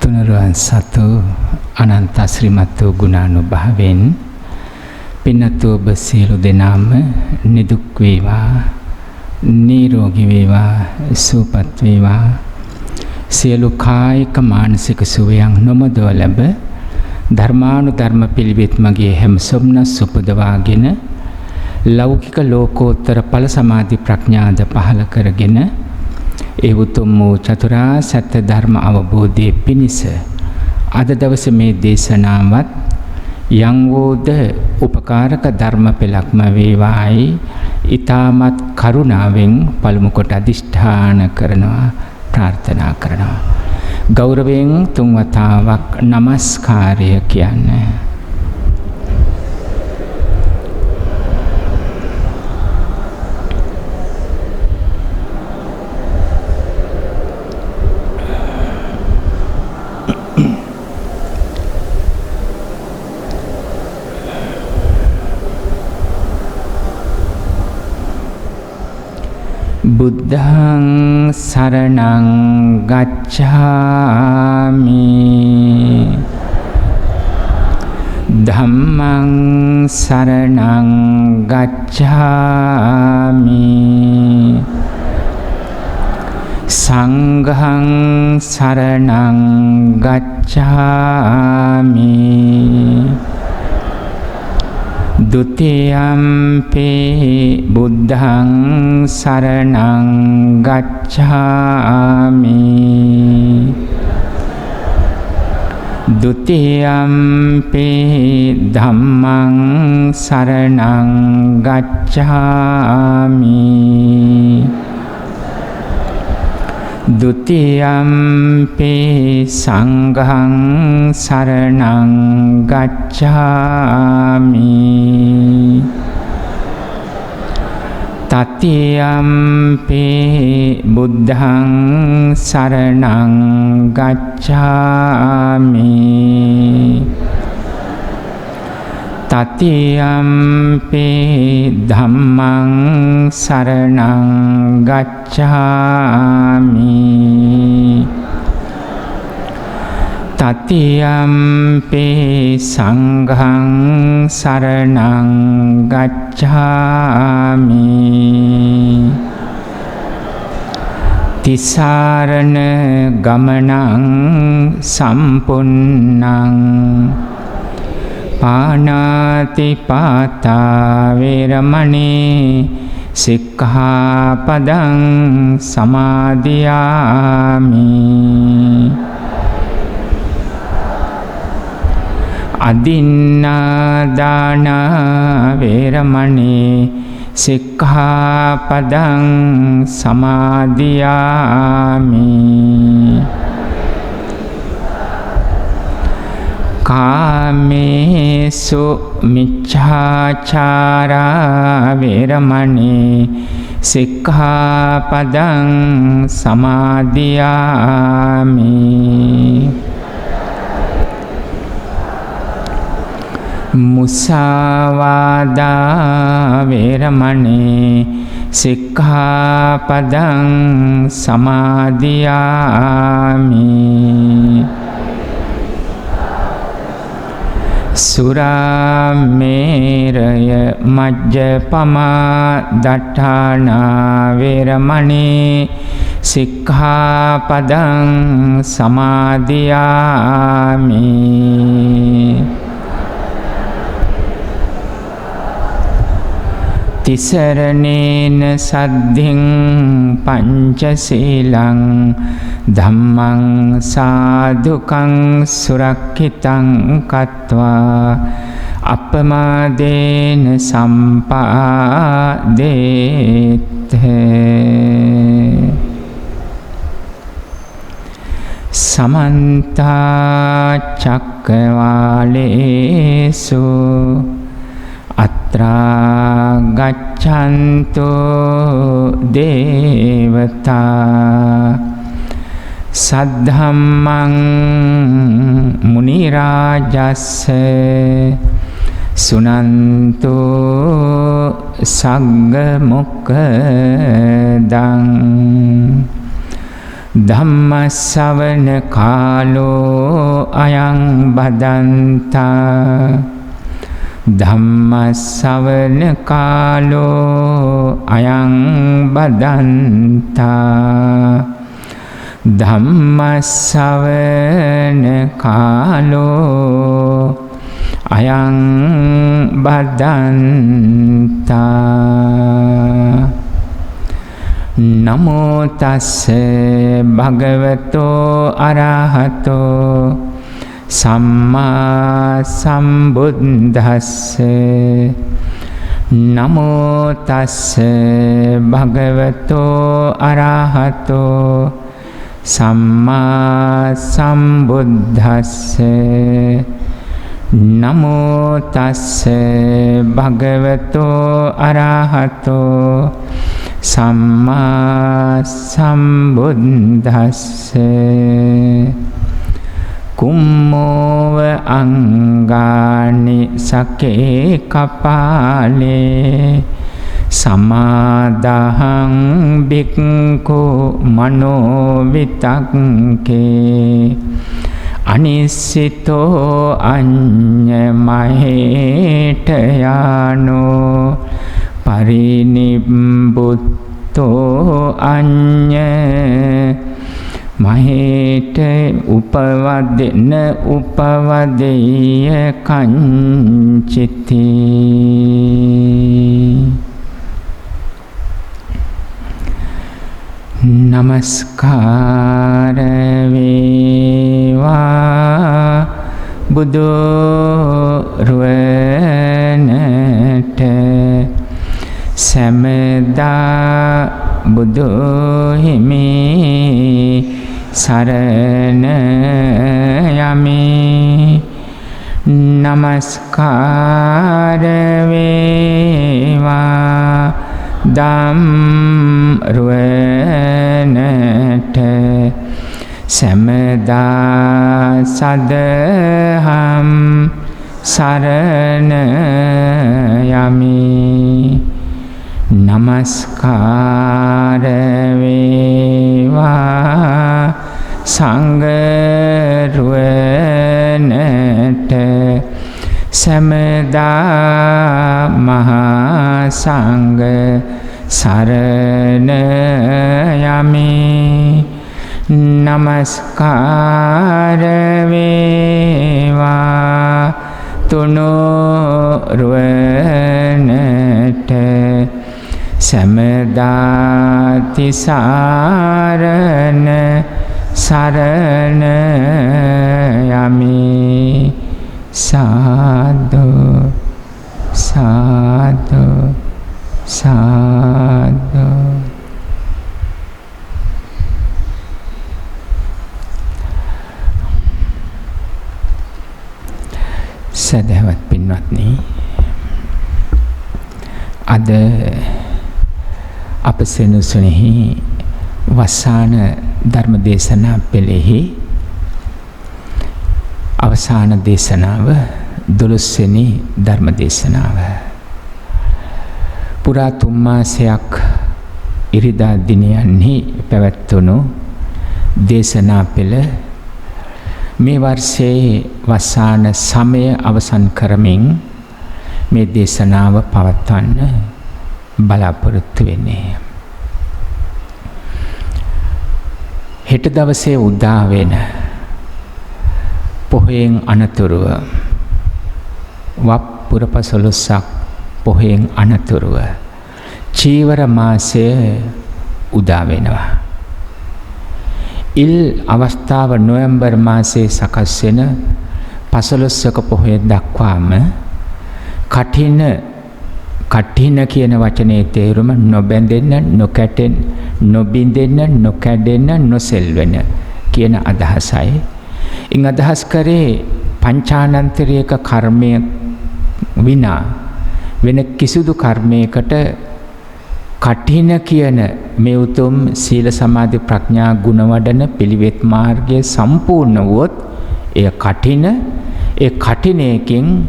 තුනුරුවන් සතු අනන්ත ශ්‍රීමත් වූ ගුණානුභාවයෙන් පින්නතු ඔබ සියලු දෙනාම නිදුක් වේවා, නිරෝගී වේවා, සුවපත් වේවා. සියලු කායික මානසික සුවයන් නොමදව ලැබ ධර්මානුධර්ම පිළිවෙත් මගේ හැම සොම්නස් උපදවාගෙන ලෞකික ලෝකෝත්තර ඵල සමාධි ප්‍රඥාද පහළ කරගෙන ඒ උතුම් වූ චතුරාර්ය සත්‍ය ධර්ම අවබෝධයේ පිණිස අද දවසේ මේ දේශනාවත් යම් වූද උපකාරක ධර්ම පෙළක්ම වේවායි ඊ타මත් කරුණාවෙන් පළමු කොට අදිෂ්ඨාන කරනවා, ප්‍රාර්ථනා කරනවා. ගෞරවයෙන් තුන් වතාවක් নমස්කාරය කියන්නේ. බුද්ධං සරණං ගච්ඡාමි ධම්මං සරණං ගච්ඡාමි සංඝං සරණං ගච්ඡාමි ဒုတိယံ පි බුද්ධං සරණං ගච්ඡාමි ဒုတိယံ පි ධම්මං සරණං ගච්ඡාමි ဒုတိယံ පි සංඝං සරණං ගච්ඡාමි တတိယံ පි බුද්ධං සරණං ගච්ඡාමි တတိယံ පි ධම්මං සරණං ගච්ඡාමි တတိယံ පි සංඝං සරණං ගච්ඡාමි တိสารณ ගමනං සම්පුන්නං පානාති පාතා වේරමණී සික්ඛාපදං සමාදියාමි අදින්නාදාන වේරමණී සික්ඛාපදං සමාදියාමි කාමේසු මිච්ඡාචාරා වේරමණී සික්ඛාපදං සමාදියාමි මුසාවාදා වේරමණී සික්ඛාපදං සමාදියාමි සුරාමේරය මජ්ජපමා දට්ඨානා වේරමණී සික්ඛාපදං සමාදියාමි තිසරණේන සද්ධින් පංචශීලං ධම්මං සාදුකං සුරක්ඛිතං කତ୍වා අපමාදේන සම්පාදේත සමන්ත චක්කවාලේසු අත්‍රා ගච්ඡන්තු දේවතා සද්ධම්මං මුනි රාජස්ස සුනන්තු සග්ග මොක්ඛදං ධම්මස්සවන කාලෝ අයං බදන්තා ධම්මස්සවන කාලෝ අයං බදන්තා ධම්මස්සවන කාලෝ අයං බදන්තා නමෝ තස්ස භගවතෝ අරහතෝ සම්මා සම්බුද්දස්ස නමෝ තස්ස භගවතෝ අරහතෝ සම්මා සම්බුද්දස්ස නමෝ තස්ස භගවතෝ අරහතෝ සම්මා සම්බුද්දස්ස කුම්මෝව අංගානි සකේ කපාලේ සමාදහං බික්ඛු මනෝ විතක්කේ අනිසිතෝ අඤ්ඤමහේට යානෝ පරිනිබ්බුත්තෝ අඤ්ඤ මහේට උපවදෙන උපවදෙය කංචිති නමස්කාර වේවා බුදුරුවනට සමදා බුදු හිමි සරණ යමි නමස්කාර වේවා ධම්රුවනට සමදා සදහම් සරණ යමි නමස්කාර වේවා සංඝරුවනට සමදා මහා සංඝ සරණ යමි නමස්කාර වේවා තුනුරුවනට සමදාති සාරණ සරණ යමි සාදු සාදු සාදු සදහවත් පින්වත්නි අද අප සෙනසුනේහි වසාන ධර්ම දේශනා පෙළෙහි අවසාන දේශනාව 12 වෙනි ධර්ම දේශනාව පුරා 3 මාසයක් ඉරිදා දිනයන්හි පැවැත්වුණු දේශනා පෙළ මේ වර්ෂයේ වසාන සමය අවසන් කරමින් මේ දේශනාව පවත්වන්න බලාපොරොත්තු වෙන්නේ. හෙට දවසේ උදා වෙන පොහොයෙන් අනතුරුව වප්පුර පසළොස්වක පොහොයෙන් අනතුරුව චීවර මාසය උදා වෙනවා. ඉල් අවස්ථාව නොවැම්බර් මාසයේ සකස් වෙන පසළොස්වක පොහොය දක්වාම කඨින කියන වචනේ තේරුම නොබැඳෙන්න, නොකැටෙන්න, නොබිඳෙන්න, නොකැඩෙන්න, නොසෙල්වෙන කියන අදහසයි. ඉන් අදහස් කරේ පංචානන්තරියක කර්මය විනා වෙන කිසිදු කර්මයකට කඨින කියන මේ උතුම් සීල සමාධි ප්‍රඥා ගුණ වඩන පිළිවෙත් මාර්ගයේ සම්පූර්ණ වුවොත් එය කඨින, ඒ කඨිනයකින්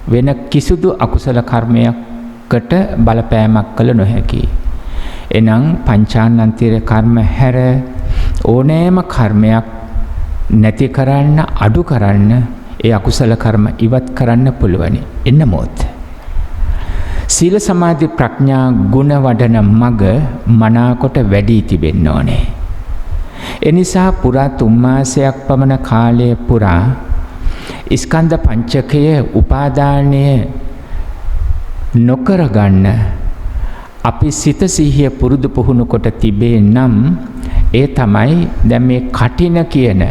වෙන කිසිදු අකුසල කර්මයකට බලපෑමක් කළ නොහැකි. එනම් පංචානන්තරිය කර්ම හැර ඕනෑම කර්මයක් නැති කරන්න, අඩු කරන්න, ඒ අකුසල කර්ම ඉවත් කරන්න පුළුවනි. එන්න මොත්. සීල සමාධි ප්‍රඥා ගුණ වඩන මග මනාකොට වැඩි තිබෙන්න ඕනේ. එනිසා පුරා 3 මාසයක් පමණ කාලය පුරා ස්කන්ධ පංචකය උපාදානය නොකර ගන්න අපි සිත සිහිය පුරුදු පුහුණු කොට තිබේ නම් ඒ තමයි දැන් මේ කටින කියන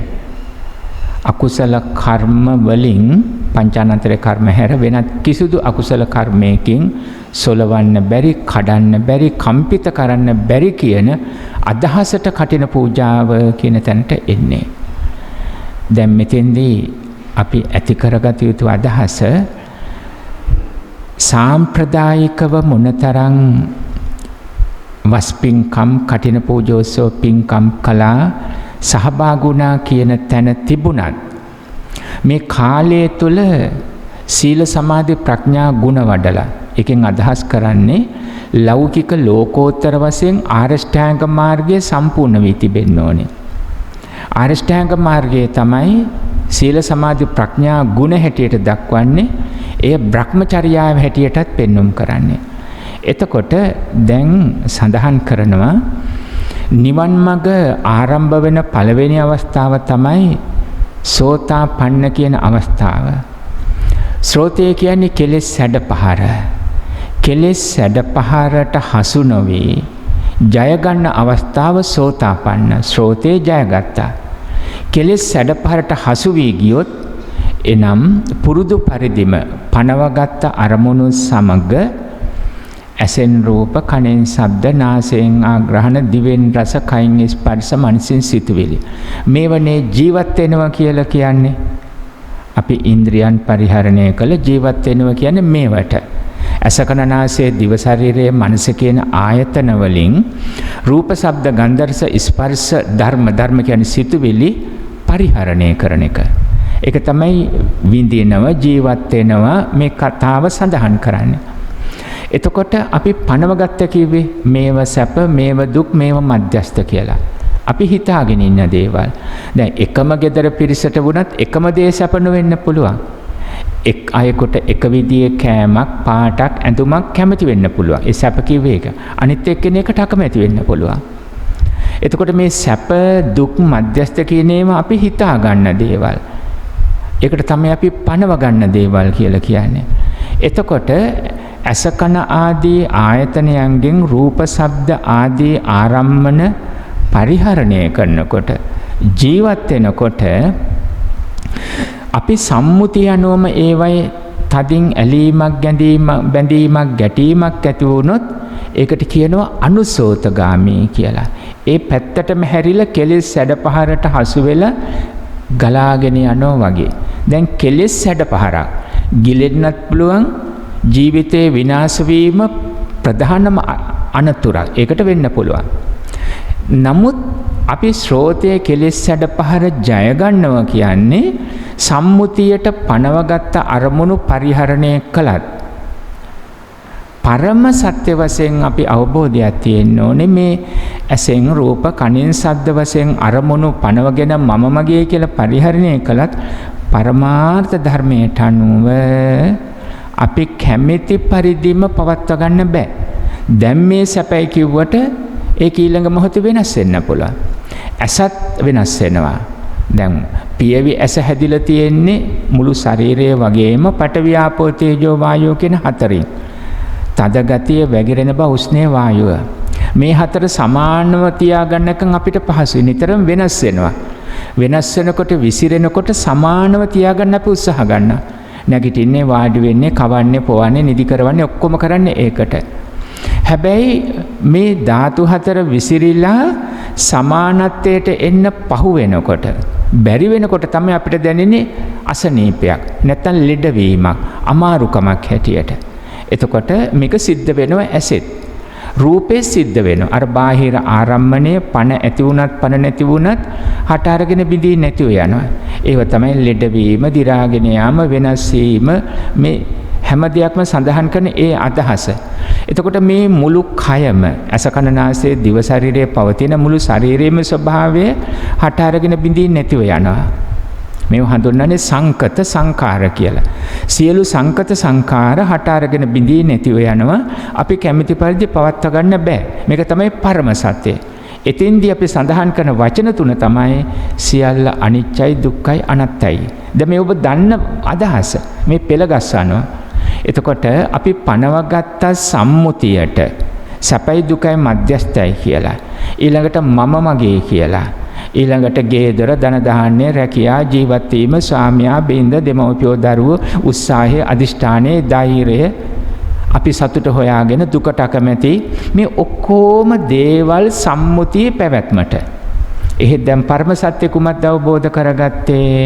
අකුසල කර්ම වලින් පංචානන්තර කර්ම හැර වෙනත් කිසිදු අකුසල කර්මයකින් සොලවන්න බැරි, කඩන්න බැරි, කම්පිත කරන්න බැරි කියන අදහසට කටින පූජාව කියන තැනට එන්නේ. දැන් මෙතෙන්දී අපි ඇති කරගත යුතු අදහස සාම්ප්‍රදායිකව මොනතරම් වස්පින්කම්, කටින පූජෝත්සව පින්කම් කළා, සහභාගුණා කියන තැන තිබුණත් මේ කාලය තුළ සීල සමාධි ප්‍රඥා ගුණ වඩලා, එකෙන් අදහස් කරන්නේ ලෞකික ලෝකෝත්තර වශයෙන් ආරෂ්ඨාංග මාර්ගය සම්පූර්ණ වී තිබෙන්න ඕනේ. ආරෂ්ඨාංග මාර්ගය තමයි සීල සමාධි ප්‍රඥා ගුණ හැටියට දක්වන්නේ. එය බ්‍රහ්මචර්යාව හැටියටත් පෙන්වුම් කරන්නේ. එතකොට දැන් සඳහන් කරනවා නිවන් මඟ ආරම්භ වෙන පළවෙනි අවස්ථාව තමයි සෝතාපන්න කියන අවස්ථාව. ශ්‍රෝතය කියන්නේ කෙලෙස් සැඩපහර. කෙලෙස් සැඩපහරට හසු නොවේ ජය ගන්න අවස්ථාව සෝතාපන්න. ශ්‍රෝතේ ජයගත්තා. කෙලෙස් සැඩපහරට හසු වී ගියොත් එනම් පුරුදු පරිදිම පනවගත්ත අරමුණු සමග ඇසෙන් රූප, කනෙන් ශබ්ද, නාසයෙන් ආග්‍රහණ, දිවෙන් රස, කයින් ස්පර්ශ, මනසින් සිතුවිලි. මේවනේ ජීවත් වෙනවා කියලා කියන්නේ. අපි ඉන්ද්‍රියන් පරිහරණය කළ ජීවත් වෙනවා කියන්නේ මේවට. ඇස, කන, නාසය, දිව, ශරීරය, මනස කියන ආයතන වලින් රූප, ශබ්ද, ගන්ධ, රස, ස්පර්ශ ධර්ම කියන්නේ සිතුවිලි පරිහරණය කරන එක. ඒක තමයි විඳිනව, ජීවත් වෙනවා මේ කතාව සඳහන් කරන්නේ. එතකොට අපි පනවගත්ත කිව්වේ මේව සැප, මේව දුක්, මේව මධ්‍යස්ත කියලා. අපි හිතාගෙන ඉන්න දේවල්. දැන් එකම ගෙදර පිරිසට වුණත් එකම දේ සැප නොවෙන්න පුළුවන්. එක් අයෙකුට එක විදිහේ කෑමක්, පාටක්, ඇඳුමක් කැමති වෙන්න පුළුවන්. ඒ සැප කිව්වේ ඒක. අනිත් එක්කෙනෙකුට අකමැති වෙන්න පුළුවන්. එතකොට මේ සැප, දුක්, මධ්‍යස්ත කියන ඒවා අපි හිතා ගන්න දේවල්. ඒකට තමයි අපි පනව ගන්න දේවල් කියලා කියන්නේ. එතකොට ඇස, කන ආදී ආයතනයන්ගෙන් රූප, ශබ්ද ආදී ආරම්මන පරිහරණය කරනකොට, ජීවත් වෙනකොට අපි සම්මුතිය අනුවම ඒවයි තදින් ඇලීමක්, බැඳීමක්, ගැටීමක් ඇති වුණොත් ඒකට කියනවා අනුසෝතගාමී කියලා. ඒ පැත්තටම හැරිලා කෙලෙස් සැඩපහරට හසු වෙලා ගලාගෙන යනවා වගේ. දැන් කෙලෙස් සැඩපහරක් ගිලෙන්නත් පුළුවන්. ජීවිතේ විනාශ වීම ප්‍රධානම අනතුරක්. ඒකට වෙන්න පුළුවන්. නමුත් අපි ශ්‍රෝතයේ කෙලෙස් සැඩපහර ජය ගන්නවා කියන්නේ සම්මුතියට පනවගත්ත අරමුණු පරිහරණය කළත් පරම සත්‍ය වශයෙන් අපි අවබෝධයක් තියෙන්න ඕනේ. මේ ඇසෙන් රූප, කනෙන් ශබ්ද වශයෙන් අරමුණු පනවගෙන මම මගේ කියලා පරිහරණය කළත් පරමාර්ථ ධර්මයට අනුව අපි කැමැති පරිදිම පවත්වා ගන්න බෑ. දැන් මේ සැපයි කිව්වට ඒක ඊළඟ මොහොතේ වෙනස් වෙන්න පුළුවන්. ඇසත් වෙනස් වෙනවා. දැන් පියවි ඇස හැදිලා තියෙන්නේ මුළු ශරීරය වගේම පඨවි, ආපෝ, තේජෝ, වායෝ කියන හතරෙන්. තද ගතිය, වැగిරෙන බව, උෂ්ණේ, වායුව. මේ හතර සමානව තියාගන්නකම් අපිට පහසුයි. නිතරම වෙනස් වෙනවා. වෙනස් වෙනකොට, විසිරෙනකොට සමානව තියාගන්න අපි උත්සාහ ගන්නවා. නැගිටින්නේ, වාඩි වෙන්නේ, කවන්නේ, පොවන්නේ, නිදි කරවන්නේ ඔක්කොම කරන්නේ ඒකට. හැබැයි මේ ධාතු හතර විසිරිලා සමානත්වයට එන්න පහු වෙනකොට, බැරි වෙනකොට තමයි අපිට දැනෙන්නේ අසනීපයක්, නැත්නම් ලෙඩවීමක්, අමාරුකමක් හැටියට. එතකොට මේක සිද්ධ වෙනවා ඇසෙත්. රූපේ සිද්ධ වෙනවා. අර බාහිර ආරම්මණය පණ ඇති වුණත් පණ නැති වුණත් හට අරගෙන බිඳී නැතිව යනවා. ඒව තමයි ලෙඩවීම, දි รา ගෙන යාම, වෙනස් වීම, මේ හැම දෙයක්ම සඳහන් කරන ඒ අදහස. එතකොට මේ මුළු කයම ඇස කන නාසය දිව ශරීරයේ පවතින මුළු ශරීරයේම ස්වභාවය හට අරගෙන බිඳී නැතිව යනවා. මේව හඳුන්වන්නේ සංකත සංකාර කියලා. සියලු සංකත සංකාර හට අරගෙන බිඳී නැතිව යනවා. අපි කැමති පරිදි පවත්වා ගන්න බෑ. මේක තමයි පරම සත්‍යය. එතෙන්දී අපි සඳහන් කරන වචන තුන තමයි සියල්ල අනිත්‍යයි දුක්ඛයි අනාත්තයි. දැන් මේ ඔබ දන්න අදහස මේ පෙළ ගස්සනවා. එතකොට අපි පනවගත්ත සම්මුතියට සැපයි දුකයි මධ්‍යස්ථයි කියලා. ඊළඟට මම මගේ කියලා. ඊළඟට ගේ දොර ධන ධාන්‍ය රැකියා ජීවත් වීම ස්වාමියා බින්ද දෙමව්පියෝ දරුවෝ උත්සාහය අදිෂ්ඨානයේ ධෛර්යය අපි සතුට හොයාගෙන දුකට අකමැති මේ ඔක්කොම දේවල් සම්මුතියේ පැවැත්මට. එහෙත් දැන් පරම සත්‍ය කුමක්ද අවබෝධ කරගත්තේ?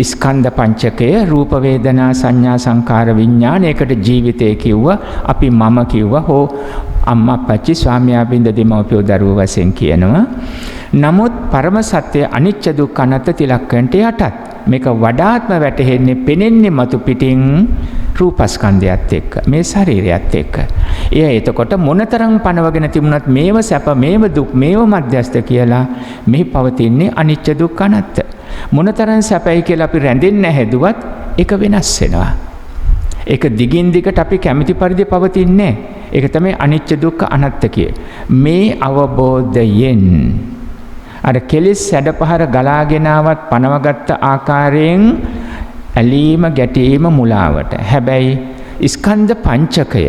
ස්කන්ධ පංචකය රූප වේදනා සංඥා සංකාර විඥාන. ඒකට ජීවිතය කිව්වා, අපි මම කිව්වා, හෝ අම්මා අප්පච්චි ස්වාමියා බින්ද දෙමව්පියෝ දරුවෝ වශයෙන් කියනවා. නමුත් පරම සත්‍ය අනිච්ච දුක්ඛ අනාත්ම තිලක්කන්ට යටත්. මේක වඩාත්ම වැටහෙන්නේ පෙනෙන්නේ මතු පිටින් රූපස්කන්ධයත් එක්ක, මේ ශරීරයත් එක්ක. එය එතකොට මොනතරම් පනවගෙන තිබුණත් මේව සැප මේව දුක් මේව මධ්‍යස්ථ කියලා මෙහි පවතින්නේ අනිච්ච දුක්ඛ අනාත්ම. මොනතරම් සැපයි කියලා අපි රැඳෙන්න හැදුවත් ඒක වෙනස් වෙනවා. ඒක දිගින් දිගට අපි කැමති පරිදි පවතින්නේ. ඒක තමයි අනිච්ච දුක්ඛ අනාත්ම කියේ. මේ අවබෝධයෙන් අර කෙලෙස් සැඩපහර ගලාගෙන ආවත් පනවගත්ත ආකාරයෙන් ඇලීම ගැටීම මුලාවට. හැබැයි ස්කන්ධ පංචකය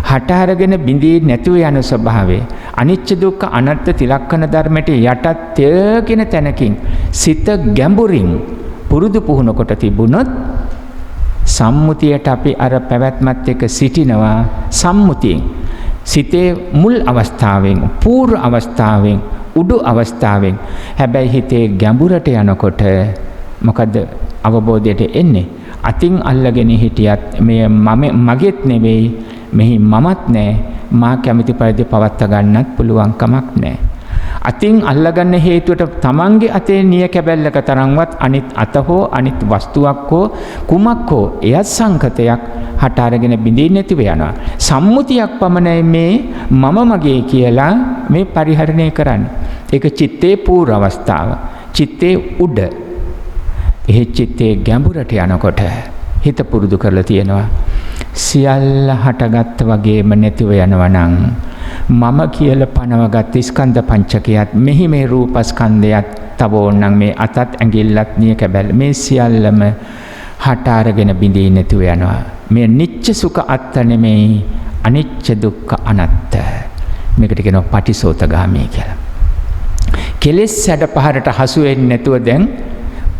හට අරගෙන බිඳී නැතුව යන ස්වභාවය අනිච්ච දුක්ඛ අනාත්ම තිලක්කන ධර්මයට යටත් කියන තැනකින් සිත ගැඹුරින් පුරුදු පුහුණු කොට තිබුණොත් සම්මුතියට අපි අර පැවැත්මත් එක්ක සිටිනවා. සම්මුතියෙන් සිතේ මුල් අවස්ථාවෙන් පූර්ව අවස්ථාවෙන් උඩු අවස්ථාවෙන්. හැබැයි හිතේ ගැඹුරට යනකොට මොකද අවබෝධයට එන්නේ? අතින් අල්ලගෙන හිටියත් මේ මගෙත් නෙවෙයි, මෙහි මමත් නෑ, මා කැමති පරිදි පවත්වා ගන්නත් පුළුවන් කමක් නෑ. අතින් අල්ලගන්න හේතුවට තමන්ගේ අතේ නිය කැබැල්ලක තරම්වත් අනිත් අත හෝ අනිත් වස්තුවක් හෝ කුමක් හෝ එයත් සංකතයක් හට අරගෙන බිඳී නැතිව යනවා. සම්මුතියක් පමණයි මේ මම මගේ කියලා මේ පරිහරණය කරන්නේ. ඒක චිත්තේ පූර්ව අවස්ථාව. චිත්තේ උඩ. ඒ චිත්තේ ගැඹුරට යනකොට හිත පුරුදු කරලා තියෙනවා. සියල්ල හටගත් වගේම නැතිව යනවා නම් මම කියලා පනවගත් ස්කන්ධ පංචකයත් මෙහි මේ රූපස්කන්ධයත් තව ඕනනම් මේ අතත් ඇඟිල්ලත් නිය කැබැල්ල මේ සියල්ලම හට අරගෙන බිඳී නැතිව යනවා. මේ නිච්ච සුඛ අත්ත නෙමෙයි අනිච්ච දුක්ඛ අනාත්ත. මේකට කියනවා පටිසෝතගාමී කියලා. කෙලෙස් සැඩපහරට හසු වෙන්නේ නැතුව දැන්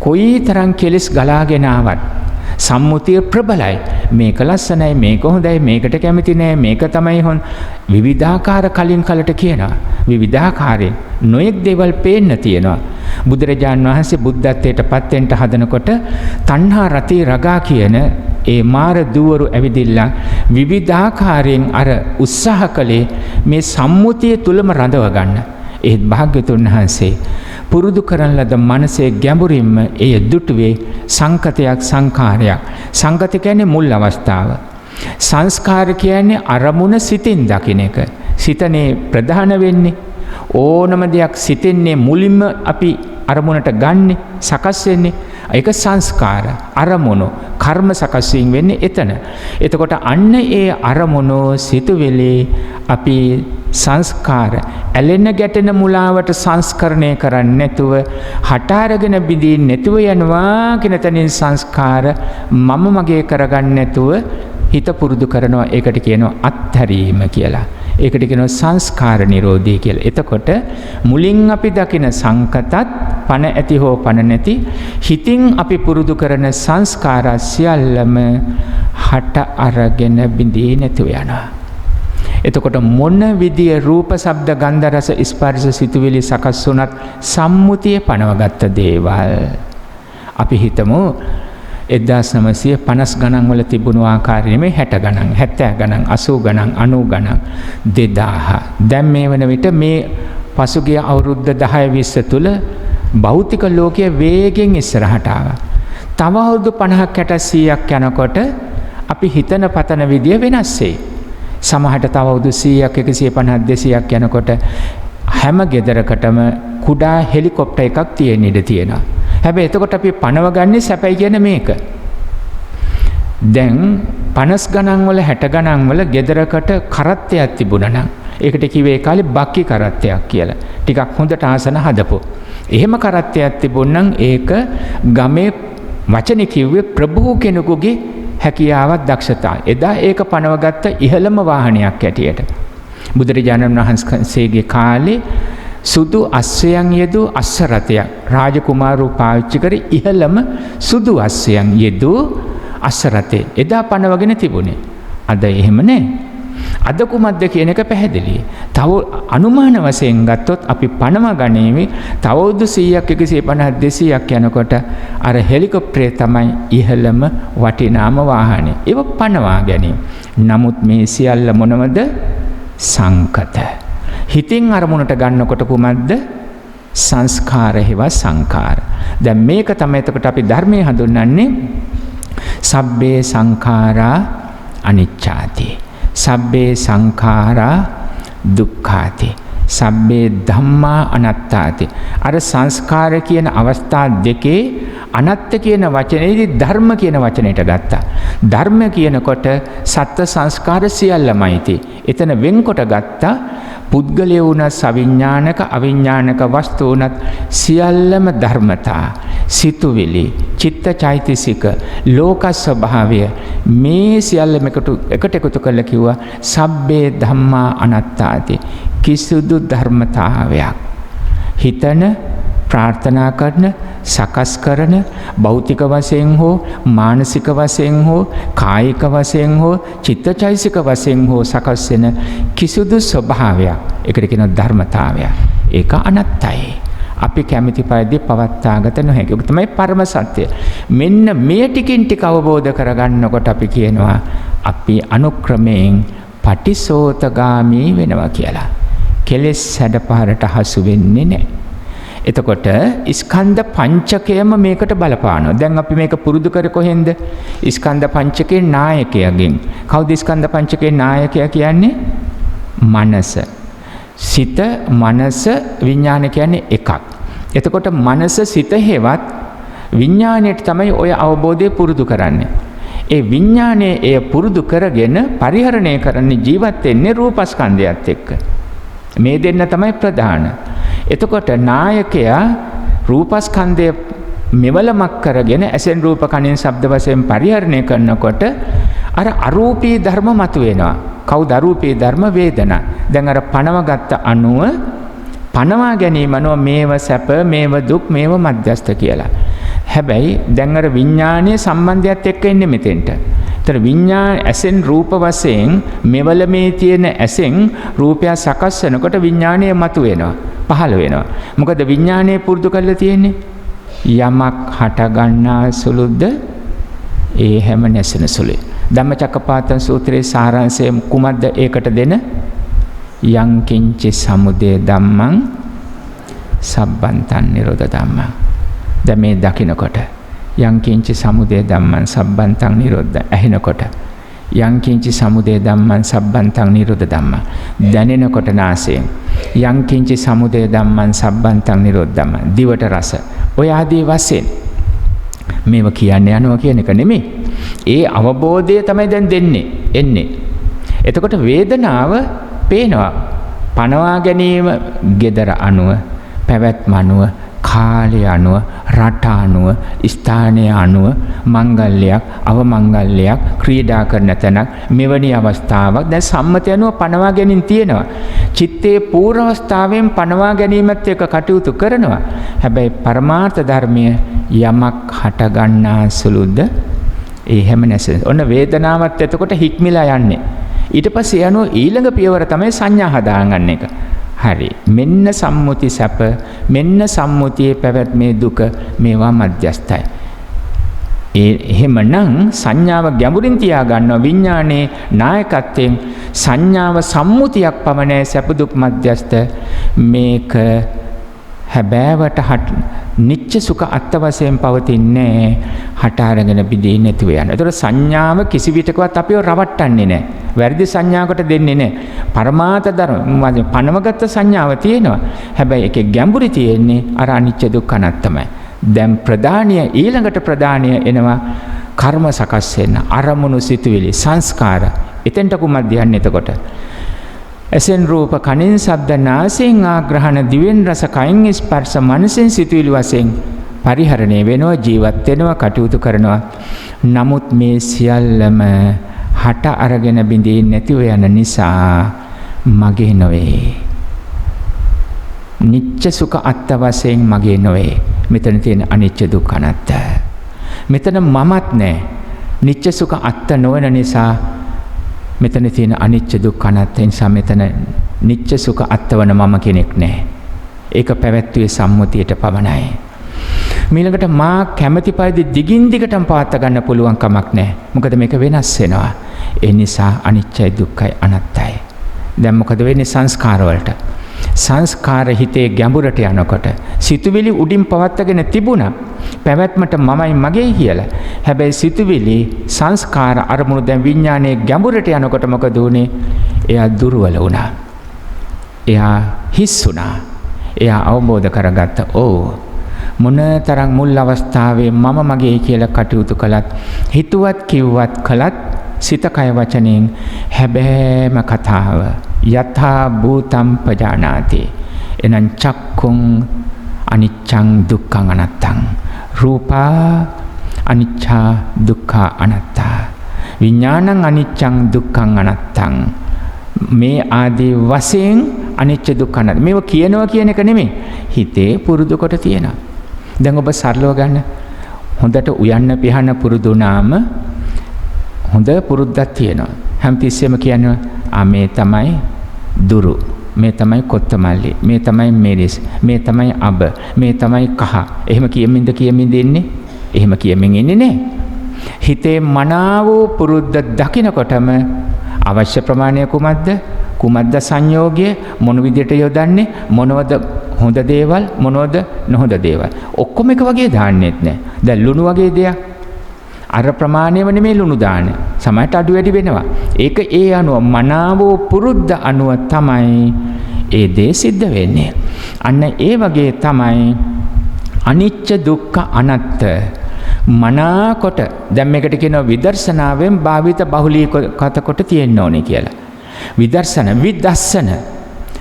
කොයිතරම් කෙලෙස් ගලාගෙන ආවත් සම්මුතිය ප්‍රබලයි. මේක ලස්සනයි, මේක හොඳයි, මේකට කැමති නෑ, මේක තමයි හොන් විවිධාකාර කලින් කලට කියනවා. විවිධාකාරයෙන් නොයෙක් දේවල් පේන්න තියෙනවා. බුදුරජාන් වහන්සේ බුද්ධත්වයට පත් වෙන්න හදනකොට තණ්හා රති රගා කියන ඒ මාර දුවරු ඇවිදිලා විවිධාකාරයෙන් අර උත්සාහ කළේ මේ සම්මුතිය තුලම රඳව ගන්න. ඒත් භාග්‍යතුන් වහන්සේ පුරුදු කරන ලද මනසේ ගැඹුරින්ම එය දුටුවේ සංකතයක් සංඛාරයක්. සංකත කියන්නේ මුල් අවස්ථාව. සංස්කාර කියන්නේ අරමුණ සිතින් දකින්න එක. සිතනේ ප්‍රධාන වෙන්නේ. ඕනම දෙයක් සිතෙන්නේ මුලින්ම අපි අරමුණට ගන්නෙ සකස් වෙන්නේ. ඒක සංස්කාර අරමුණු කර්ම සකස් වීම වෙන්නේ එතන. එතකොට අන්න ඒ අරමුණු සිතුවිලි අපි සංස්කාර ඇලෙන ගැටෙන මුලාවට සංස්කරණය කරන්නේ නැතුව හට අරගෙන බිඳී නැතුව යනවා කියන තැනින් සංස්කාර මම මගේ කරගන්න නැතුව හිත පුරුදු කරනවා. ඒකට කියනවා අත්හැරීම කියලා. ඒකට කියනවා සංස්කාර නිරෝධය කියලා. එතකොට මුලින් අපි දකින සංකතත් පන ඇති හෝ පන නැති හිතින් අපි පුරුදු කරන සංස්කාර සියල්ලම හට අරගෙන බිඳී නැතුව යනවා. එතකොට මොන විදිය රූප ශබ්ද ගන්ධ රස ස්පර්ශ සිතුවිලි සකස් වුණත් සම්මුතිය පනවගත්ත දේවල්. අපි හිතමු 1950 ගණන් වල තිබුණු ආකාරය නෙමෙයි 60 ගණන් 70 ගණන් 80 ගණන් 90 ගණන් 2000. දැන් මේ වන විට මේ පසුගිය අවුරුද්ද 10 20 තුල භෞතික ලෝකයේ වේගෙන් ඉස්සරහට ආවා. තව අවුරුදු 50ක් 60ක් යනකොට අපි හිතන පතන විදිය වෙනස් වෙයි. සමහරට තව අවුරුදු 100ක් 150 200ක් යනකොට හැම ගෙදරකටම කුඩා හෙලිකොප්ටර් එකක් තියෙන්න ඉඩ තියෙනවා. හැබැයි එතකොට අපි පණව ගන්නේ සැපයි කියන මේක. දැන් 50 ගණන් වල 60 ගණන් වල ගෙදරකට කරත්තයක් තිබුණා නම් ඒකට කිව්වේ ඒ කාලේ බක්කි කරත්තයක් කියලා. ටිකක් හොඳට ආසන හදපො. එහෙම කරත්තයක් තිබුණනම් ඒක ගමේ වචනේ කිව්වේ ප්‍රභූ කෙනෙකුගේ හැකියාවක් දක්ෂතාවය. එදා ඒක පනවගත්ත ඉහළම වාහනයක් ඇටියට. බුදුරජාණන් වහන්සේගේ කාලේ සුදු අස්සයන් යෙදූ අස්ස රථයක් රාජකුමාරෝ පාවිච්චි කර ඉහළම සුදු අස්සයන් යෙදූ අස්ස රථේ එදා පනවගෙන තිබුණේ. අද එහෙම නැහැ. අද කුමක්ද කියන එක පැහැදිලියි. තව අනුමාන වශයෙන් ගත්තොත් අපි පණව ගණේවි තව අවුරුදු 100ක් 150 200ක් යනකොට අර හෙලිකොප්ටරේ තමයි ඉහළම වටිනාම වාහනේ. ඒක පණවා ගැනීම. නමුත් මේ සියල්ල මොනවද? සංකත. හිතින් අරමුණට ගන්නකොට කුමක්ද? සංස්කාර හේවා සංකාර. දැන් මේක තමයි එතකොට අපි ධර්මයේ හඳුන්වන්නේ සබ්බේ සංඛාරා අනිච්චාති. සබ්බේ සංඛාරා දුක්ඛාති. සබ්බේ ධම්මා අනාත්තාති. අර සංස්කාර කියන අවස්ථා දෙකේ අනාත්ත කියන වචනේදී ධර්ම කියන වචනයට ගත්තා. ධර්ම කියනකොට සත්ත්ව සංස්කාර සියල්ලමයි tie. එතන වෙන්කොට ගත්තා පුද්ගලය වුණත් සවිඥානික අවිඥානික වස්තු වුණත් සියල්ලම ධර්මතා සිතුවිලි චිත්තචෛතසික ලෝක ස්වභාවය මේ සියල්ලම එකට එකතු කරලා කිව්වා සබ්බේ ධම්මා අනාත්තාති. කිසිදු ධර්මතාවයක් හිතන ප්‍රාර්ථනා කරන සකස් කරන භෞතික වශයෙන් හෝ මානසික වශයෙන් හෝ කායික වශයෙන් හෝ චිත්තචෛතසික වශයෙන් හෝ සකස් වෙන කිසිදු ස්වභාවයක් ඒකට කියන ධර්මතාවයක් ඒක අනත්තයි. අපි කැමැති පරිදි පවත්වාගත නොහැකි. ඒක තමයි පරම සත්‍ය. මෙන්න මේ ටිකින් ටික අවබෝධ කරගන්නකොට අපි කියනවා අපි අනුක්‍රමයෙන් පටිසෝතගාමී වෙනවා කියලා. කෙලෙස් හැඩපාරට හසු වෙන්නේ නැහැ. එතකොට ස්කන්ධ පංචකයම මේකට බලපානවා. දැන් අපි මේක පුරුදු කර කොහෙන්ද? ස්කන්ධ පංචකේ නායකයාගෙන්. කවුද ස්කන්ධ පංචකේ නායකයා කියන්නේ? මනස. සිත, මනස, විඥාන කියන්නේ එකක්. එතකොට මනස, සිත හේවත් විඥාණයට තමයි ඔය අවබෝධය පුරුදු කරන්නේ. ඒ විඥානයේ එය පුරුදු කරගෙන පරිහරණය කරන්නේ ජීවත් වෙන්නේ රූපස්කන්ධයත් එක්ක. මේ දෙන්න තමයි ප්‍රධාන. එතකොට නායකයා රූපස්කන්ධය මෙවලමක් කරගෙන ඇසෙන් රූප කනෙන් ශබ්ද වශයෙන් පරිහරණය කරනකොට අර අරූපී ධර්ම මතුවෙනවා. කවුද අරූපී ධර්ම? වේදනා. දැන් අර පනවගත්ත අණුව පනවා ගැනීම අනුව මේව සැප මේව දුක් මේව මධ්‍යස්ථ කියලා. හැබැයි දැන් අර විඥානීය සම්බන්ධයත් එක්ක එන්නේ මෙතෙන්ට. ඒතර විඥාන ඇසෙන් රූප වශයෙන් මෙවල මේ තියෙන ඇසෙන් රූපය සකස් වෙනකොට විඥානීය මතුවෙනවා. පහළ වෙනවා. මොකද විඥානයේ පුරුදු කරලා තියෙන්නේ යමක් හට ගන්නා සුළුද ඒ හැම නැසෙන සුළුයි. ධම්මචක්කපවත්තන සූත්‍රයේ සාරාංශය කුමක්ද ඒකට දෙන? යං කිංචි සමුදය ධම්මං සබ්බන්තං නිරෝධ ධම්මං. දැන් මේ දකින්නකොට යං කිංචි සමුදය ධම්මං සබ්බන්තං නිරෝධ ඇහෙනකොට යං කිංචි සමුදය ධම්මං සබ්බන්තං නිරෝධ ධම්මං දැනෙනකොට නාසයෙන් යං කිංචි සමුදය ධම්මං සබ්බන්තං නිරෝධ ධම්මං දිවට රස ඔය ආදී වශයෙන් මේව කියන්නේ යනවා කියන එක නෙමෙයි. ඒ අවබෝධය තමයි දැන් එන්නේ. එතකොට වේදනාව පේනවා. පනවා ගැනීම gedara අනුව, පැවැත්ම අනුව, කාලය අනුව, රට අනුව, ස්ථානය අනුව මංගල්‍යයක්, අවමංගල්‍යයක් ක්‍රීඩා කරන තැනක් මෙවැනි අවස්ථාවක් දැන් සම්මතය අනුව පනවා ගැනීම තියෙනවා. චිත්තේ පූර්ව අවස්ථාවෙන් පනවා ගැනීමත් එක්ක කටයුතු කරනවා. හැබැයි පරමාර්ථ ධර්මයේ යමක් හට ගන්නා සුළුද ඒ හැම නැසෙන. ඔන්න වේදනාවත් එතකොට හික්මිලා යන්නේ. ඊට පස්සේ යනවා ඊළඟ පියවර තමයි සංඥා හදාගන්න එක. හරි. මෙන්න සම්මුති සැප, මෙන්න සම්මුතියේ පැවැත්මේ දුක මේවා මධ්‍යස්ථයි. එහෙමනම් සංඥාව ගැඹුරින් තියා ගන්නවා විඥානයේ නායකත්වයෙන් සංඥාව සම්මුතියක් පමණයි සැප දුක් මධ්‍යස්ථ මේක හැබෑවට නිච්ච සුඛ අත්ත වශයෙන් පවතින්නේ හට අරගෙන බිඳී නැතුව යන. ඒතර සංඥාව කිසි විටකවත් අපිව රවට්ටන්නේ නැහැ. වැරදි සංඥාවකට දෙන්නේ නැහැ. පරමාර්ථ ධර්ම පනවගත්ත සංඥාව තියෙනවා. හැබැයි ඒකේ ගැඹුරි තියෙන්නේ අර අනිච්ච දුක්ඛ අනාත්තමයි. දැන් ප්‍රධානිය ඊළඟට ප්‍රධානිය එනවා කර්ම සකස් වෙන අරමුණු සිතුවිලි සංස්කාර. එතෙන්ට කුමක්ද යන්නේ එතකොට? ඇසෙන් රූප කනෙන් ශබ්ද නාසයෙන් ආග්‍රහණ දිවෙන් රස කයින් ස්පර්ශ මනසෙන් සිතුවිලි වශයෙන් පරිහරණය වෙනවා ජීවත් වෙනවා කටයුතු කරනවා. නමුත් මේ සියල්ලම හට අරගෙන බිඳී නැතිව යන නිසා මගේ නොවේ. නිච්ච සුඛ අත්ත වශයෙන් මගේ නොවේ. මෙතන තියෙන අනිච්ච දුක්ඛ අනාත්ත. මෙතන මමත් නැහැ. නිච්ච සුඛ අත්ත නොවන නිසා මෙතන තියෙන අනිච්ච දුක්ඛ අනාත්ත නිසා මෙතන නිච්ච සුඛ අත්වන මම කෙනෙක් නැහැ. ඒක පැවැත්වුවේ සම්මුතියට පමණයි. ඊළඟට මා කැමැති පරිදි දිගින් දිගටම පවත්වා ගන්න පුළුවන් කමක් නැහැ. මොකද මේක වෙනස් වෙනවා. ඒ නිසා අනිච්චයි දුක්ඛයි අනාත්තයි. දැන් මොකද වෙන්නේ සංස්කාර වලට? සංස්කාර හිතේ ගැඹුරට යනකොට සිතුවිලි උඩින් පවත්වාගෙන තිබුණා. පැවැත්මට මමයි මගේ කියලා. හැබැයි සිතුවිලි සංස්කාර අරමුණු දැන් විඥානයේ ගැඹුරට යනකොට මොකද උනේ? එයා දුර්වල වුණා. එයා හිස් වුණා. එයා අවබෝධ කරගත්ත මොනතරම් මුල් අවස්ථාවේ මම මගේ කියලා කටයුතු කළත් හිතුවත් කිව්වත් කළත් සිත කය වචනෙන් හැබෑම කතාව යථා භූතම් පජානාති. එනං චක්කුං අනිච්ඡං දුක්ඛං අනාත්තං රූපා අනිච්චා දුක්ඛා අනාත්තා විඥානං අනිච්ඡං දුක්ඛං අනාත්තං මේ ආදී වශයෙන් අනිච්ච දුක්ඛ අනාත්ත මේව කියනවා කියන එක නෙමෙයි හිතේ පුරුදු කොට තියෙනවා. දැන් ඔබ සරලව ගන්න හොඳට උයන්න පිහන්න පුරුදු වුණාම හොඳ පුරුද්දක් තියෙනවා. හැමතිස්සෙම කියනවා මේ තමයි දුරු, මේ තමයි කොත්තමල්ලි, මේ තමයි මෙරිස්, මේ තමයි අබ, මේ තමයි කහ. එහෙම කියමින්ද ඉන්නේ? එහෙම කියමින් ඉන්නේ නැහැ. හිතේ මනාව පුරුද්ද දකිනකොටම අවශ්‍ය ප්‍රමාණය කුමක්ද? කුමක්ද සංයෝගය? මොන විදියට යොදන්නේ? මොනවද හොඳ දේවල්? මොනවද නොහොඳ දේවල්? ඔක්කොම එක වගේ දාන්නෙත් නැහැ. දැන් ලුණු වගේ දෙයක් අර ප්‍රමාණයම නෙමෙයි ලුණු දාන. සමහරට අඩු වැඩි වෙනවා. ඒක ඒ අනුව මනාව පුරුද්ද අනුව තමයි ඒ දේ සිද්ධ වෙන්නේ. අන්න ඒ වගේ තමයි අනිච්ච දුක්ඛ අනාත්ත මනාකොට දැන් මේකට කියනවා විදර්ශනාවෙන් භාවිත බහුලීකත කොට තියෙන්න ඕනේ කියලා. විදර්ශන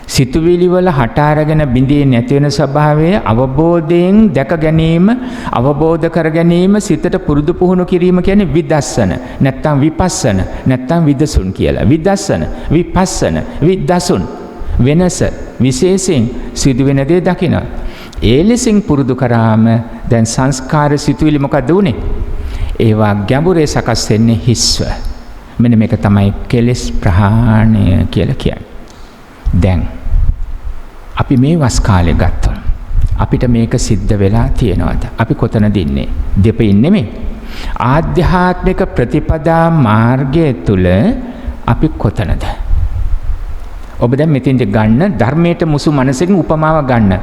සිතුවිලි වල හට අරගෙන බිඳී නැති වෙන ස්වභාවය අවබෝධයෙන් දැක ගැනීම අවබෝධ කර ගැනීම සිතට පුරුදු පුහුණු කිරීම කියන්නේ විදර්ශන නැත්නම් විපස්සන නැත්නම් විදසුන් කියලා. විදර්ශන විපස්සන විදසුන් වෙනස විශේෂයෙන් සිදුවෙන දේ දකිනවා. ඒ ලෙසින් පුරුදු කරාම දැන් සංස්කාර සිතුවිලි මොකද උනේ? ඒවා ගැඹුරේ සකස් වෙන්නේ හිස්ව. මෙන්න මේක තමයි කෙලෙස් ප්‍රහාණය කියලා කියන්නේ. දැන් අපි මේ වස් කාලේ ගත්තොත් අපිට මේක සිද්ධ වෙලා තියෙනවද? අපි කොතනද ඉන්නේ? දෙපින් නෙමෙයි. ආධ්‍යාත්මික ප්‍රතිපදා මාර්ගය තුල අපි කොතනද? ඔබ දැන් මෙතෙන්ද ගන්න ධර්මයට මුසු මනසකින් උපමාව ගන්න.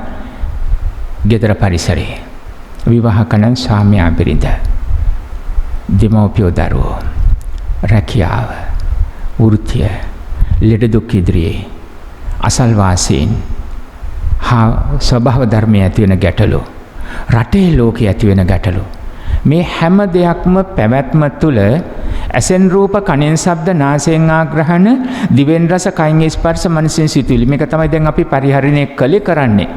ගෙදර පරිසරයේ විවාහකණන් සාමියා බිරිඳ දෙමව්පියෝ දරුවෝ රැකියාව වෘත්තිය ලෙඩ දුක් ඉදිරියේ අසල්වාසීන් ස්වභාව ධර්මයේ ඇති වෙන ගැටලු රටේ ලෝකයේ ඇති වෙන ගැටලු මේ හැම දෙයක්ම පැවැත්ම තුළ ඇසෙන් රූප කනෙන් ශබ්ද නාසයෙන් ආග්‍රහණ දිවෙන් රස කයින් ස්පර්ශ මනසෙන් සිතුවිලි මේක තමයි දැන් අපි පරිහරණය කළේ කරන්නේ.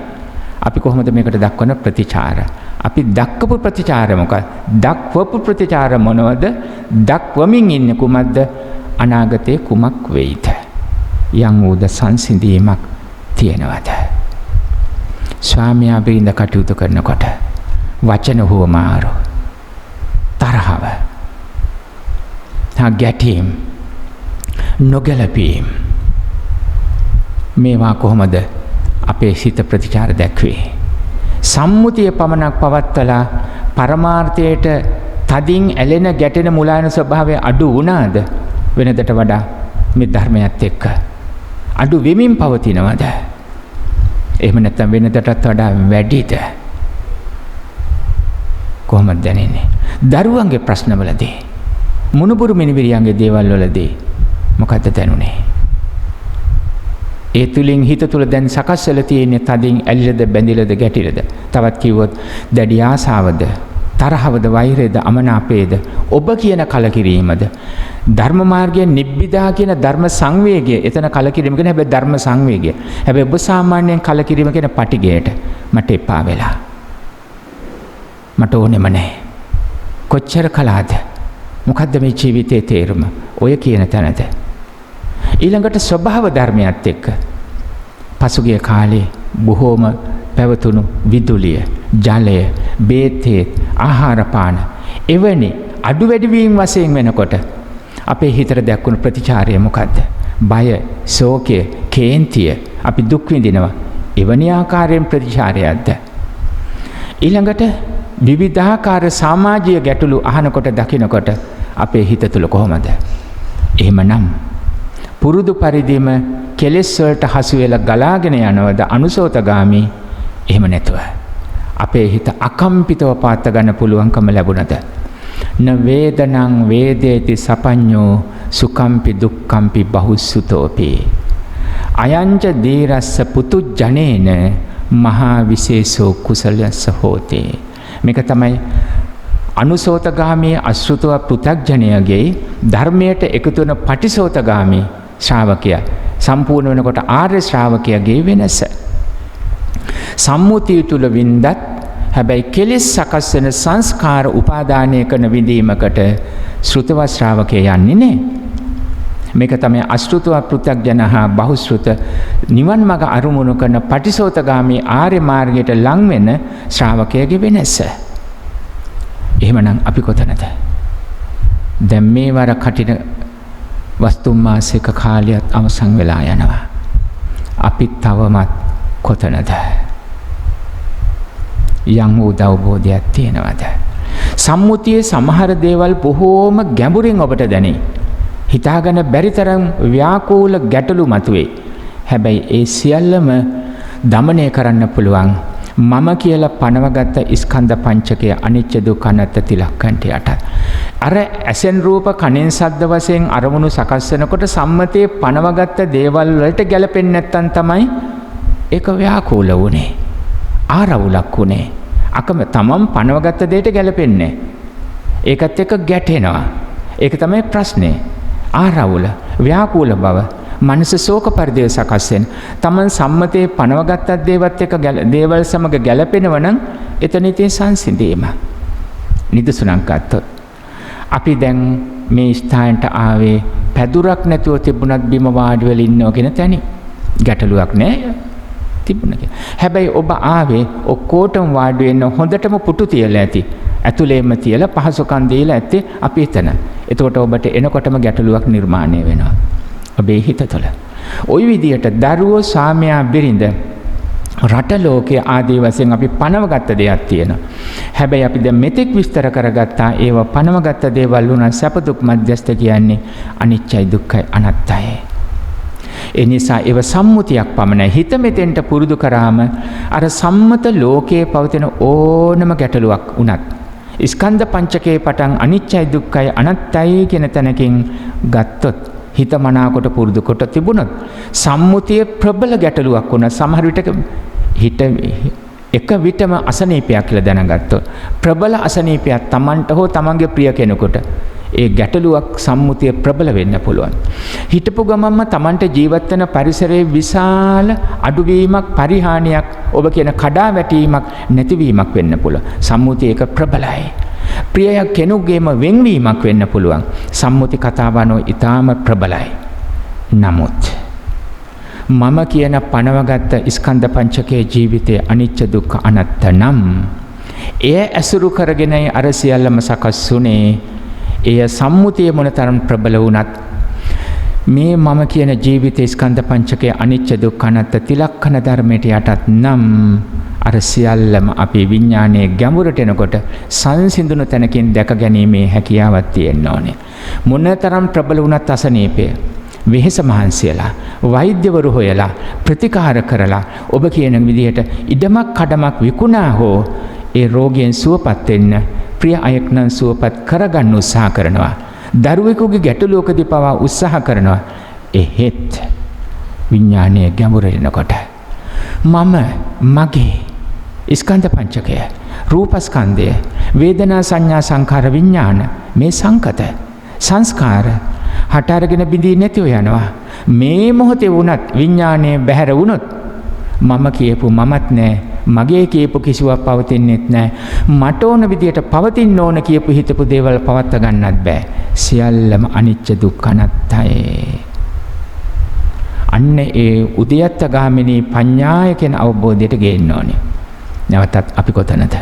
අපි කොහොමද මේකට දක්වන ප්‍රතිචාර? අපි දක්වපු ප්‍රතිචාර මොකක්ද? දක්වපු ප්‍රතිචාර මොනවද? දක්වමින් ඉන්නේ කුමක්ද? අනාගතේ කුමක් වෙයිද? යම් වූද සංසිඳීමක් තියෙනවද? ස්වාමියා බිරිඳ කටයුතු කරනකොට වචන හුවමාරු තරහව ගැටීම් නොගැලපීම් මේවා කොහොමද අපේ සිත ප්‍රතිචාර දැක්වේ? සම්මුතිය පමණක් පවත්තලා පරමාර්ථයට තදින් ඇලෙන ගැටෙන මුලායන ස්වභාවය අඩු වුණාද? වෙනදට වඩා මේ ධර්මයත් එක්ක අඩු වෙමින් පවතිනවද? එහෙම නැත්නම් වෙනදටත් වඩා වැඩිද? කොහොමද දැනෙන්නේ? දරුවන්ගේ ප්‍රශ්නවලදී, මුණුබුරු මිනිබිරියන්ගේ දේවල් වලදී මොකද්ද දැනුනේ? ඒ තුලින් හිත තුල දැන් සකස් වෙලා තියෙන්නේ තදින් ඇලිලද බැඳිලද ගැටිලද? තවත් කිව්වොත් දැඩි ආසාවද, තරහවද, වෛරයද, අමනාපයද, ඔබ කියන කලකිරීමද, ධර්ම මාර්ගයේ නිබ්බිදා කියන ධර්ම සංවේගය, එතන කලකිරීම කියන හැබැයි ධර්ම සංවේගය. හැබැයි ඔබ සාමාන්‍යයෙන් කලකිරීම කියන පටිගයට මට එපා වෙලා. මට ඕනෙම නැහැ. කොච්චර කලාද? මොකද්ද මේ ජීවිතයේ තේරුම? ඔය කියන තැනද? ඊළඟට ස්වභාව ධර්මයත් එක්ක පසුගිය කාලේ බොහෝම පැවතුණු විදුලිය, ජලය, බේතේ, ආහාර පාන එවැනි අඩු වැඩි වීම වශයෙන් වෙනකොට අපේ හිතට දැක්වුණු ප්‍රතිචාරය මොකද්ද? බය, ශෝකය, කේන්තිය, අපි දුක් විඳිනවා. එවැනි ආකාරයෙන් ප්‍රතිචාරයක්ද? ඊළඟට විවිධාකාර සමාජීය ගැටලු අහනකොට දකිනකොට අපේ හිත තුල කොහොමද? එහෙමනම් පුරුදු පරිදිම කෙලෙස් වලට හසු වෙලා ගලාගෙන යනවද අනුසෝතගාමි? එහෙම නැතුව අපේ හිත අකම්පිතව පාත්ත ගන්න පුළුවන්කම ලැබුණද? න වේදනං වේදේති සපඤ්ඤෝ සුකම්පි දුක්ඛම්පි බහුසුතෝපි අයංච දීරස්ස පුතුජනේන මහා විශේෂෝ කුසලස්ස හෝති. මේක තමයි අනුසෝතගාමී අසෘතව පෘථග්ජනයගේ ධර්මයට එකතු වෙන පටිසෝතගාමී ශ්‍රාවකයා සම්පූර්ණ වෙනකොට ආර්ය ශ්‍රාවකයාගේ වෙනස. සම්මුතිය තුල වින්දත් හැබැයි කෙලෙස් සකස් වෙන සංස්කාර උපාදානය කරන විදීමකට ශ්‍රුතව ශ්‍රාවකයා යන්නේ නැහැ. මේක තමයි අශෘතව පෘථග්ජන හා බහුශෘත නිවන් මඟ අරුමුණු කරන පටිසෝතගාමී ආර්ය මාර්ගයට ලං වෙන ශ්‍රාවකයාගේ වෙනස. එහෙමනම් අපි කොතනද? දැන් මේ වර කටින වස්තුන් මාසික කාලයත් අවසන් වෙලා යනවා. අපි තවමත් කොතනද? යම් වූ අවබෝධයක් තියෙනවද? සම්මුතියේ සමහර දේවල් බොහෝම ගැඹුරින් ඔබට දැනේ. හිතාගන්න බැරි තරම් ව්‍යාකූල ගැටලු මතුවේ. හැබැයි ඒ සියල්ලම දමනය කරන්න පුළුවන් මම කියලා පනවගත්ත ස්කන්ධ පංචකය අනිච්ච දුක්ඛ අනාත්ම තිලක්කන්ට යට. අර ඇසෙන් රූප කනෙන් ශබ්ද වශයෙන් අරමුණු සකස් වෙනකොට සම්මතයේ පනවගත්ත දේවල් වලට ගැලපෙන්නේ නැත්තම් තමයි ඒක ව්‍යාකූල වුනේ. ආරවුලක් වුනේ. තමන් පනවගත්ත දෙයට ගැලපෙන්නේ. ඒකත් එක්ක ගැටෙනවා. ඒක තමයි ප්‍රශ්නේ. ආරවුල, ව්‍යාකූල බව, මනස ශෝක පරිදේ සකස් වෙන. තමන් සම්මතයේ පනවගත්ත දේවත් එක්ක දේවල් සමග ගැලපෙනව නම් එතන ඉතින් සංසිඳීම. නිදසුණක් ගත්තොත් අපි දැන් මේ ස්ථානට ආවේ පැදුරක් නැතුව තිබුණත් බිම වාඩි වෙලා ඉන්නවා කියන තැනින්. ගැටලුවක් නැහැ. තිබුණා කියලා. හැබැයි ඔබ ආවේ ඔක්කොටම වාඩි වෙන්න හොඳටම පුටු තියලා ඇති. ඇතුළේම තියලා පහසුකම් දීලා ඇත්තේ අපි එතන. එතකොට ඔබට එනකොටම ගැටලුවක් නිර්මාණය වෙනවා. ඔබේ හිත තුළ. ওই විදියට දරුවෝ සාමයා බිරිඳ රට ලෝකයේ ආදී වශයෙන් අපි පනවගත්ත දෙයක් තියෙනවා. හැබැයි අපි දැන් මෙතෙක් විස්තර කරගත්තා ඒව පනවගත්ත දේවල් වුණා සැප දුක් මැදස්ත කියන්නේ අනිච්චයි දුක්ඛයි අනාත්තයි. ඒ නිසා ඒව සම්මුතියක් පමණයි. හිත මෙතෙන්ට පුරුදු කරාම අර සම්මත ලෝකයේ පවතින ඕනම ගැටලුවක් උනත් ස්කන්ධ පංචකයේ පටන් අනිච්චයි දුක්ඛයි අනාත්තයි කියන තැනකින් ගත්තොත් හිත මනාකොට පුරුදු කොට තිබුණොත් සම්මුතියේ ප්‍රබල ගැටලුවක් වුණා. සමහර විටක හිත එක විටම අසනීපයක් කියලා දැනගත්තොත් ප්‍රබල අසනීපයක් Tamanට හෝ Tamanගේ ප්‍රිය කෙනෙකුට ඒ ගැටලුවක් සම්මුතිය ප්‍රබල වෙන්න පුළුවන්. හිතපු ගමන්ම Tamanට ජීවත් වෙන පරිසරයේ විශාල අඩුවීමක් පරිහානියක් ඔබ කියන කඩා වැටීමක් නැතිවීමක් වෙන්න පුළුවන්. සම්මුතිය ඒක ප්‍රබලයි. ප්‍රිය කෙනෙකුගේම වෙන්වීමක් වෙන්න පුළුවන්. සම්මුති කතාවනෝ ඊටාම ප්‍රබලයි. නමුත් මම කියන පනවගත්ත ස්කන්ධ පංචකයේ ජීවිතයේ අනිච්ච දුක්ඛ අනාත්ත නම් එය ඇසුරු කරගෙනයි අර සියල්ලම සකස් වුනේ. එය සම්මුතිය මොනතරම් ප්‍රබල වුණත් මේ මම කියන ජීවිත ස්කන්ධ පංචකයේ අනිච්ච දුක්ඛ අනාත්ත තිලක්ඛන ධර්මයට යටත් නම් අර සියල්ලම අපේ විඥානයේ ගැඹුරට එනකොට සංසිඳුණු තැනකින් දැක ගැනීමේ හැකියාවක් තියෙන්න ඕනේ. මොනතරම් ප්‍රබල වුණත් අසනීපය වෙහෙස මහන්සියලා වෛද්‍යවරු හොයලා ප්‍රතිකාර කරලා ඔබ කියන විදිහට ඉඩමක් කඩමක් විකුණා හෝ ඒ රෝගයෙන් සුවපත් වෙන්න ප්‍රිය අයෙක් නම් සුවපත් කරගන්න උත්සාහ කරනවා. දරුවෙකුගේ ගැටලුවකදී පවා උත්සාහ කරනවා. එහෙත් විඥානයේ ගැඹුර එනකොට මම මගේ ස්කන්ධ පංචකය, රූපස්කන්ධය, වේදනා සංඥා සංඛාර විඥාන මේ සංකත සංස්කාර හට අරගෙන බිඳී නැතිව යනවා. මේ මොහොතේ වුණත් විඥානයේ බැහැර වුණොත් මම කියපු මමත් නැහැ, මගේ කියපු කිසිවක් පවතින්නෙත් නැහැ, මට ඕන විදියට පවතින්න ඕන කියපු හිතපු දේවල් පවත්වා ගන්නත් බෑ. සියල්ලම අනිච්ච දුක්ඛ අනාත්තයි. අන්න ඒ උද්‍යත්ත ගාමිනී පඤ්ඤාය කියන අවබෝධයට ගේන්න ඕනේ. නැවතත් අපි කොතනද?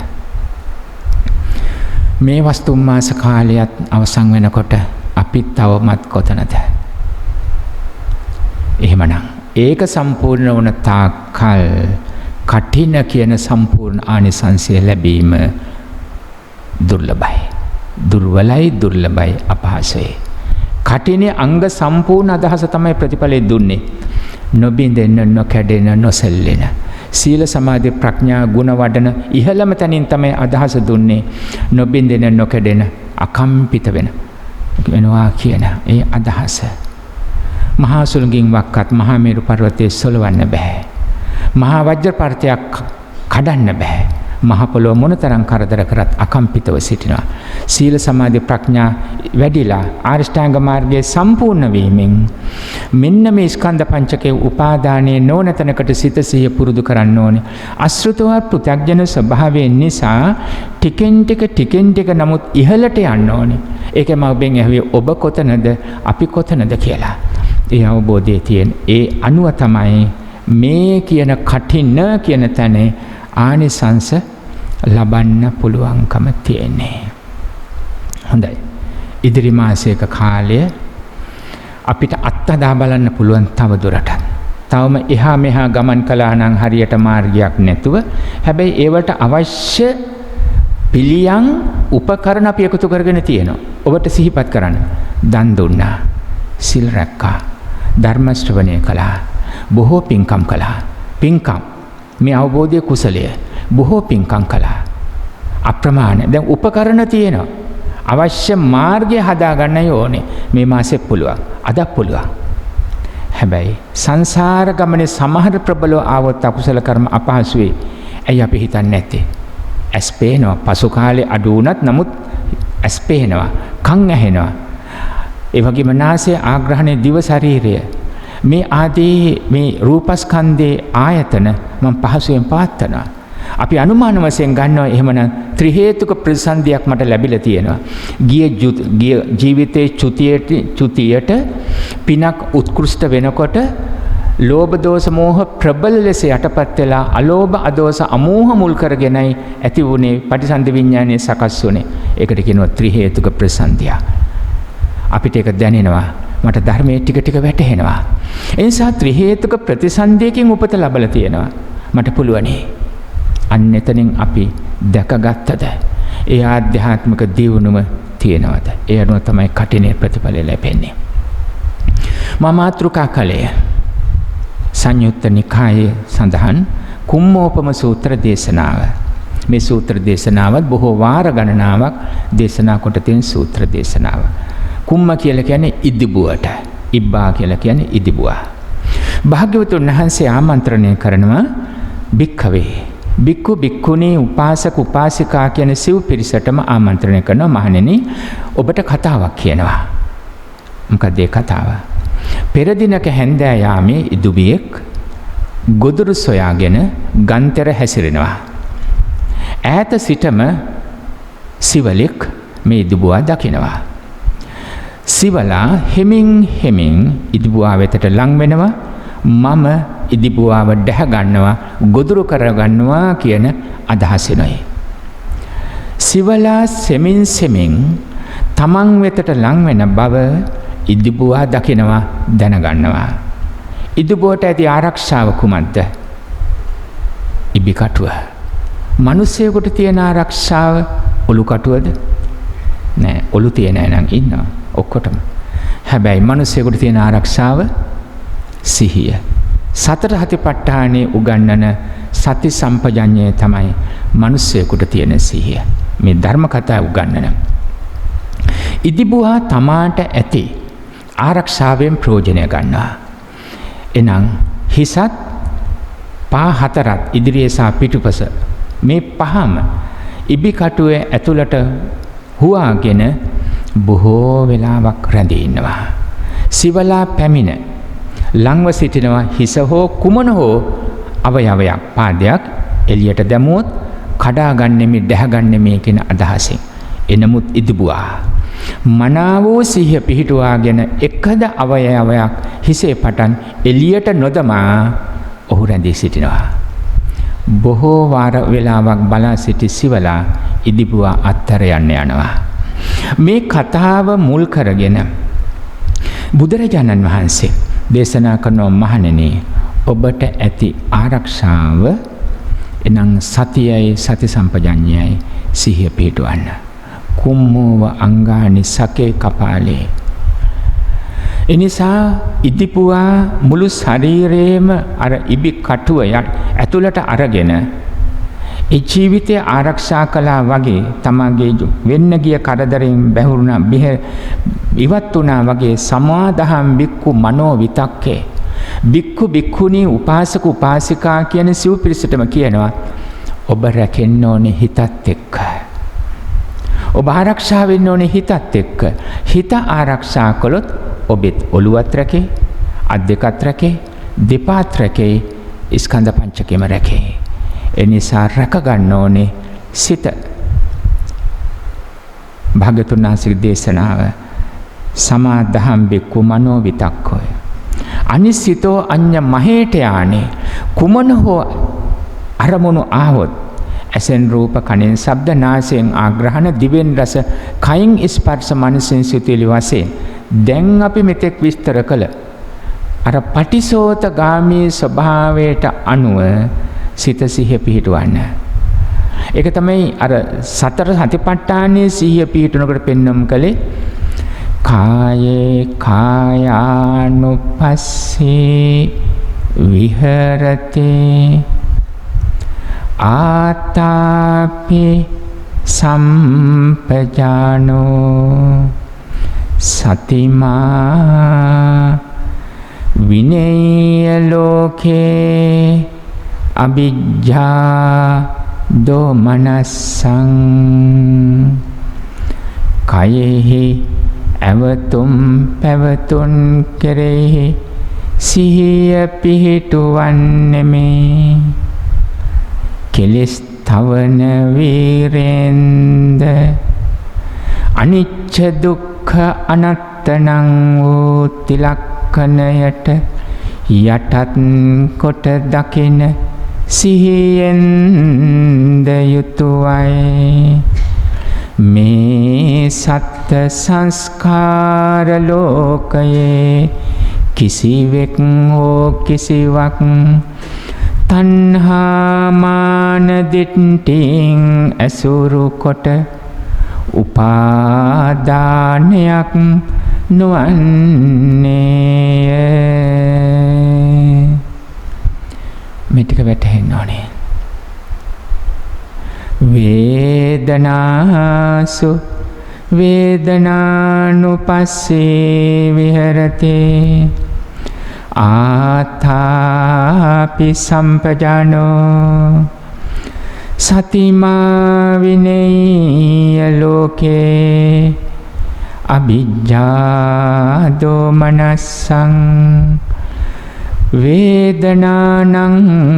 මේ වස්තුම් මාස කාලයත් අවසන් වෙනකොට අපි තවමත් කොතනද? එහෙමනම් ඒක සම්පූර්ණ වුණ තාක්කල් කඨින කියන සම්පූර්ණ ආනිසංසය ලැබීම දුර්ලභයි. දුර්ලභයි අපහසුයි. කඨිනේ අංග සම්පූර්ණ අදහස තමයි ප්‍රතිඵලෙ දුන්නේ. නොබින්දෙන්න, නොකැඩෙන, නොසැල්ලෙන. සීල සමාධි ප්‍රඥා ගුණ වඩන ඉහළම තැනින් තමයි අදහස දුන්නේ. නොබින්දෙන, නොකැඩෙන, අකම්පිත වෙනවා කියන ඒ අදහස. මහා සුළඟින් වක්කත් මහා මේරු පර්වතයේ සොලවන්න බෑ. මහා වජ්‍ර පර්වතයක් කඩන්න බෑ. මහ පොළොව මොනතරම් කරදර කරත් අකම්පිතව සිටිනවා. සීල සමාධි ප්‍රඥා වැඩිලා ආරිෂ්ඨාංග මාර්ගයේ සම්පූර්ණ වීමෙන් මෙන්න මේ ස්කන්ධ පංචකයේ උපාදානයේ නොනතනකට සිත සිහිය පුරුදු කරන්න ඕනේ. අසෘතව පෘථග්ජන ස්වභාවයෙන් නිසා ටිකෙන් ටික නමුත් ඉහළට යන්න ඕනේ. ඒකම ඔබෙන් ඇහුවේ ඔබ කොතනද අපි කොතනද කියලා. ඒ අවබෝධයේ තියෙන ඒ අනුව තමයි මේ කියන කඨින කියන තැන ආනිසංස ලබන්න පුළුවන්කම තියෙන්නේ. හොඳයි. ඉදිරි මාසයක කාලය අපිට අත්හදා බලන්න පුළුවන් තව දුරටත්. තවම එහා මෙහා ගමන් කළා නම් හරියට මාර්ගයක් නැතුව, හැබැයි ඒවට අවශ්‍ය පිළියම් උපකරණ අපි එකතු කරගෙන තියෙනවා. ඔබට සිහිපත් කරන්න. දන් දුන්නා, සිල් රැක්කා, ධර්ම ශ්‍රවණය කළා, බොහෝ පින්කම් කළා. පින්කම් මේ අවබෝධයේ කුසලය බොහෝ පින්කම් කළා. අප්‍රමාණ. දැන් උපකරණ තියෙනවා. අවශ්‍ය මාර්ගය හදාගන්නයි ඕනේ. මේ මාසෙත් පුළුවන්. අදත් පුළුවන්. හැබැයි සංසාර ගමනේ සමහර ප්‍රබලව ආවොත් අකුසල කර්ම අපහසු වෙයි. ඇයි අපි හිතන්නේ නැත්තේ? ඇස් පේනවා. පසු කාලේ අඩු වුණත් නමුත් ඇස් පේනවා. කන් ඇහෙනවා. ඒ වගේම නාසය, ආග්‍රහණය, දිව, ශරීරය මේ ආදී මේ රූපස්කන්ධේ ආයතන මම පහසුවෙන් පාත්තනවා. අපි අනුමාන වශයෙන් ගන්නවා එහෙමනම් ත්‍රි හේතුක ප්‍රතිසන්දියක් මට ලැබිලා තියෙනවා. ගිය ජීවිතයේ චුතියට පිනක් උත්කෘෂ්ඨ වෙනකොට ලෝභ දෝෂ මෝහ ප්‍රබල ලෙස යටපත් වෙලා අලෝභ අදෝෂ අමෝහ මුල් කරගෙනයි ඇති වුනේ පටිසන්ධි විඥානයේ සකස් වුනේ. ඒකට කියනවා ත්‍රි හේතුක ප්‍රතිසන්දිය. අපිට ඒක දැනෙනවා. මට ධර්මයේ ටික ටික වැටහෙනවා. ඒ නිසා ත්‍රි හේතුක ප්‍රතිසන්දියකින් උපත ලැබලා තියෙනවා. මට පුළුවනි. අන්න එතනින් අපි දැකගත්තද? ඒ ආධ්‍යාත්මික දියුණුව තියෙනවද? ඒ අනුව තමයි කටිනේ ප්‍රතිඵල ලැබෙන්නේ. මම මාතෘකා කළේ සංයුත්ත නිකායේ සඳහන් කුම්මෝපම සූත්‍ර දේශනාව. මේ සූත්‍ර දේශනාවත් බොහෝ වාර ගණනාවක් දේශනා කොට තියෙන සූත්‍ර දේශනාව. කුම්ම කියලා කියන්නේ ඉදිබුවට. ඉබ්බා කියලා කියන්නේ ඉදිබුවා. භාග්‍යවතුන් වහන්සේ ආමන්ත්‍රණය කරනවා භික්ඛවේ. භික්ඛු භික්ඛුණී උපාසක උපාසිකා කියන සිව් පිරිසටම ආමන්ත්‍රණය කරනවා. මහණෙනි ඔබට කතාවක් කියනවා. මොකද ඒ කතාව? පෙර දිනක හැන්දෑ යාමේ ඉදුබියෙක් ගොදුරු සොයාගෙන ගන්තර හැසිරෙනවා. ඈත සිටම සිවලෙක් මේ ඉදුබුවා දකිනවා. සිවලා හෙමින් ඉදිබුවා වෙතට ලං වෙනවා. මම ඉදිබුවාව දැහ ගන්නවා, ගොදුරු කර ගන්නවා කියන අදහස එනයි. සිවලා සෙමින් තමන් වෙතට ලං වෙන බව ඉදිබුවා දකිනවා, දැනගන්නවා. ඉදිබුවට ඇති ආරක්ෂාව කුමක්ද? ඉබි කටුව. මිනිස්සෙකුට තියෙන ආරක්ෂාව ඔලු කටුවද? නෑ, ඔලු තියෙන අය නම් ඉන්නවා. ඔක්කොටම. හැබැයි මිනිස්සෙකුට තියෙන ආරක්ෂාව සිහිය. සතර සතිපට්ඨානේ උගන්වන සති සම්පජඤ්ඤය තමයි මිනිස්සෙකුට තියෙන සිහිය. මේ ධර්ම කතා උගන්වන. ඉදිබුවා තමාට ඇති ආරක්ෂාවෙන් ප්‍රයෝජනය ගන්නවා. එනම් හිසත් පා හතරත් ඉදිරියේ සහ පිටුපස මේ පහම ඉබි කටුවේ ඇතුළට හුවාගෙන බොහෝ වෙලාවක් රැඳී ඉන්නවා. සිවලා පැමිණ ලංව සිටිනවා හිස හෝ කුමන හෝ අවයවයක් පාදයක් එළියට දැමුවොත් කඩාගන්නෙමි දැහැගන්නෙමි කියන අදහසින්. එනමුත් ඉදිබුවා මනාවෝ සිහිය පිහිටුවාගෙන එකද අවයවයක් හිසේ පටන් එළියට නොදමා ඔහු රැඳී සිටිනවා. බොහෝ වාර වේලාවක් බලා සිටි සිවලා ඉදිබුවා අත්තර යන්න යනවා. මේ කතාව මුල් කරගෙන බුදුරජාණන් වහන්සේ දේශනා කරන මහණෙනි ඔබට ඇති ආරක්ෂාව එනම් සතියයි සති සම්පජඤ්ඤයයි සිහිය පිහිටවන්න. කුම්මෝව අංගානි සකේ කපාලේ. එනිසා ඉදිපුවා මුළු ශරීරයේම අර ඉබි කටුව ඇතුළට අරගෙන ඒ ජීවිතය ආරක්ෂා කළා වගේ තමගේ වෙන්න ගිය කරදරෙන් බැහැරුණා ඉවත් වුණා වගේ සමාදහම් බික්කු මනෝ විතක්කේ බික්කු බික්කුණී උපාසක උපාසිකා කියන සිව් පිරිසටම කියනවා ඔබ රැකෙන්න ඕනේ හිතත් එක්ක. ඔබ ආරක්ෂා වෙන්න ඕනේ හිතත් එක්ක. හිත ආරක්ෂා කළොත් ඔබෙත් ඔළුවත් රැකේ, අත් දෙකත් රැකේ, දෙපාත් රැකේ, ස්කන්ධ පංචකයම රැකේ. ඒ නිසා රැක ගන්න ඕනේ සිත. භාග්‍යවතුන් වහන්සේගේ දේශනාව සමාදහම් බික්කු මනෝ විතක්කෝය. අනිසිතෝ අඤ්ඤ මහේට යානේ කුමන හෝ අරමුණු ආවොත් ඇසෙන් රූප කනෙන් ශබ්ද නාසයෙන් ආග්‍රහණ දිවෙන් රස කයින් ස්පර්ශ මනසෙන් සිතුවිලි වශයෙන් දැන් අපි මෙතෙක් විස්තර කළ අර පටිසෝත ගාමී ස්වභාවයට අනුව සිත සිහිය පිහිටවන්න. ඒක තමයි අර සතර සතිපට්ඨානයේ සිහිය පිහිටනකොට පෙන්වම් කළේ කායේ කායානුපස්සී විහෙරතේ ආතාපි සම්පජානෝ සතිමා විනේය ලෝකේ අවිජ්ජා දෝමනස්සං කයෙහි ඇවතුම් පැවතුන් කෙරෙහි සිහිය පිහිටුවන්නෙමි. කෙලෙස් තවන වීරෙන්ද අනිච්ච දුක්ඛ අනත්තනං වූ තිලක්කනයට යටත් කොට දකින සිහියෙන්ද යුතුයයි. මේ සත්ත්‍ය සංස්කාර ලෝකයේ කිසිවෙක් හෝ කිසිවක් තණ්හා මාන දිට්ඨියෙන් අසුරු කොට උපාදානයක් නොවන්නේය. මේ ටික වැටහෙන්න ඕනේ. වේදනාසු වේදනානුපස්සේ විහෙරතේ ආතාපි සම්පජානෝ සතිමා විනේය ලෝකේ අවිජ්ජා දෝමනස්සං වේදනානං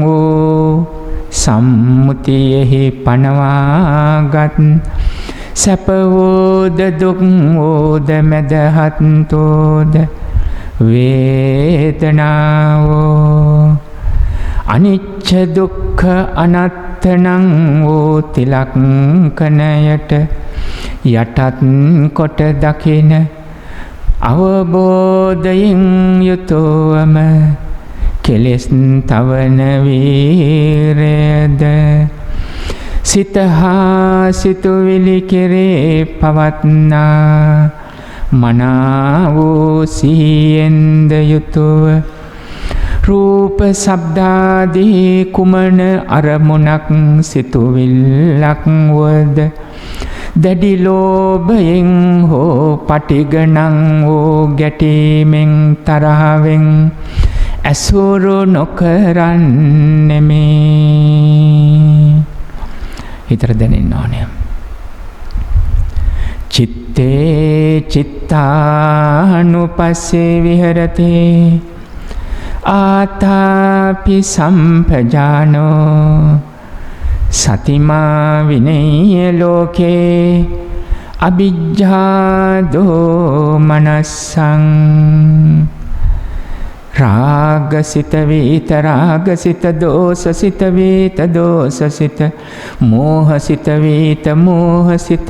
වූ සම්මුතියෙහි පනවාගත් සැපවෝද දුක් වෝද මැදහත්තෝද වේදනාවෝ අනිච්ච දුක්ඛ අනත්තනං වූ තිලක්කනයට යටත් කොට දකින අවබෝධයෙන් යුතුවම කෙලෙස් තවන වීරයද සිත හා සිතුවිලි කෙරේ පවත්නා මනා වූ සිහියෙන්ද යුතුව රූප ශබ්දාදී කුමන අරමුණක් සිතුවිල්ලක් වද දැඩි ලෝභයෙන් හෝ පටිඝණං වූ ගැටීමෙන් තරහෙන් ඇසුරු නොකරන්නෙමි. හිතට දැනෙන්න ඕනේ. චිත්තේ චිත්තානුපස්සේ විහෙරති ආතාපි සම්පජානෝ සතිමා විනේය ලෝකේ අවිජ්ජා දෝමනස්සං. රාගසිත වේත රාගසිත දෝසසිත වේත දෝසසිත මෝහසිත වේත මෝහසිත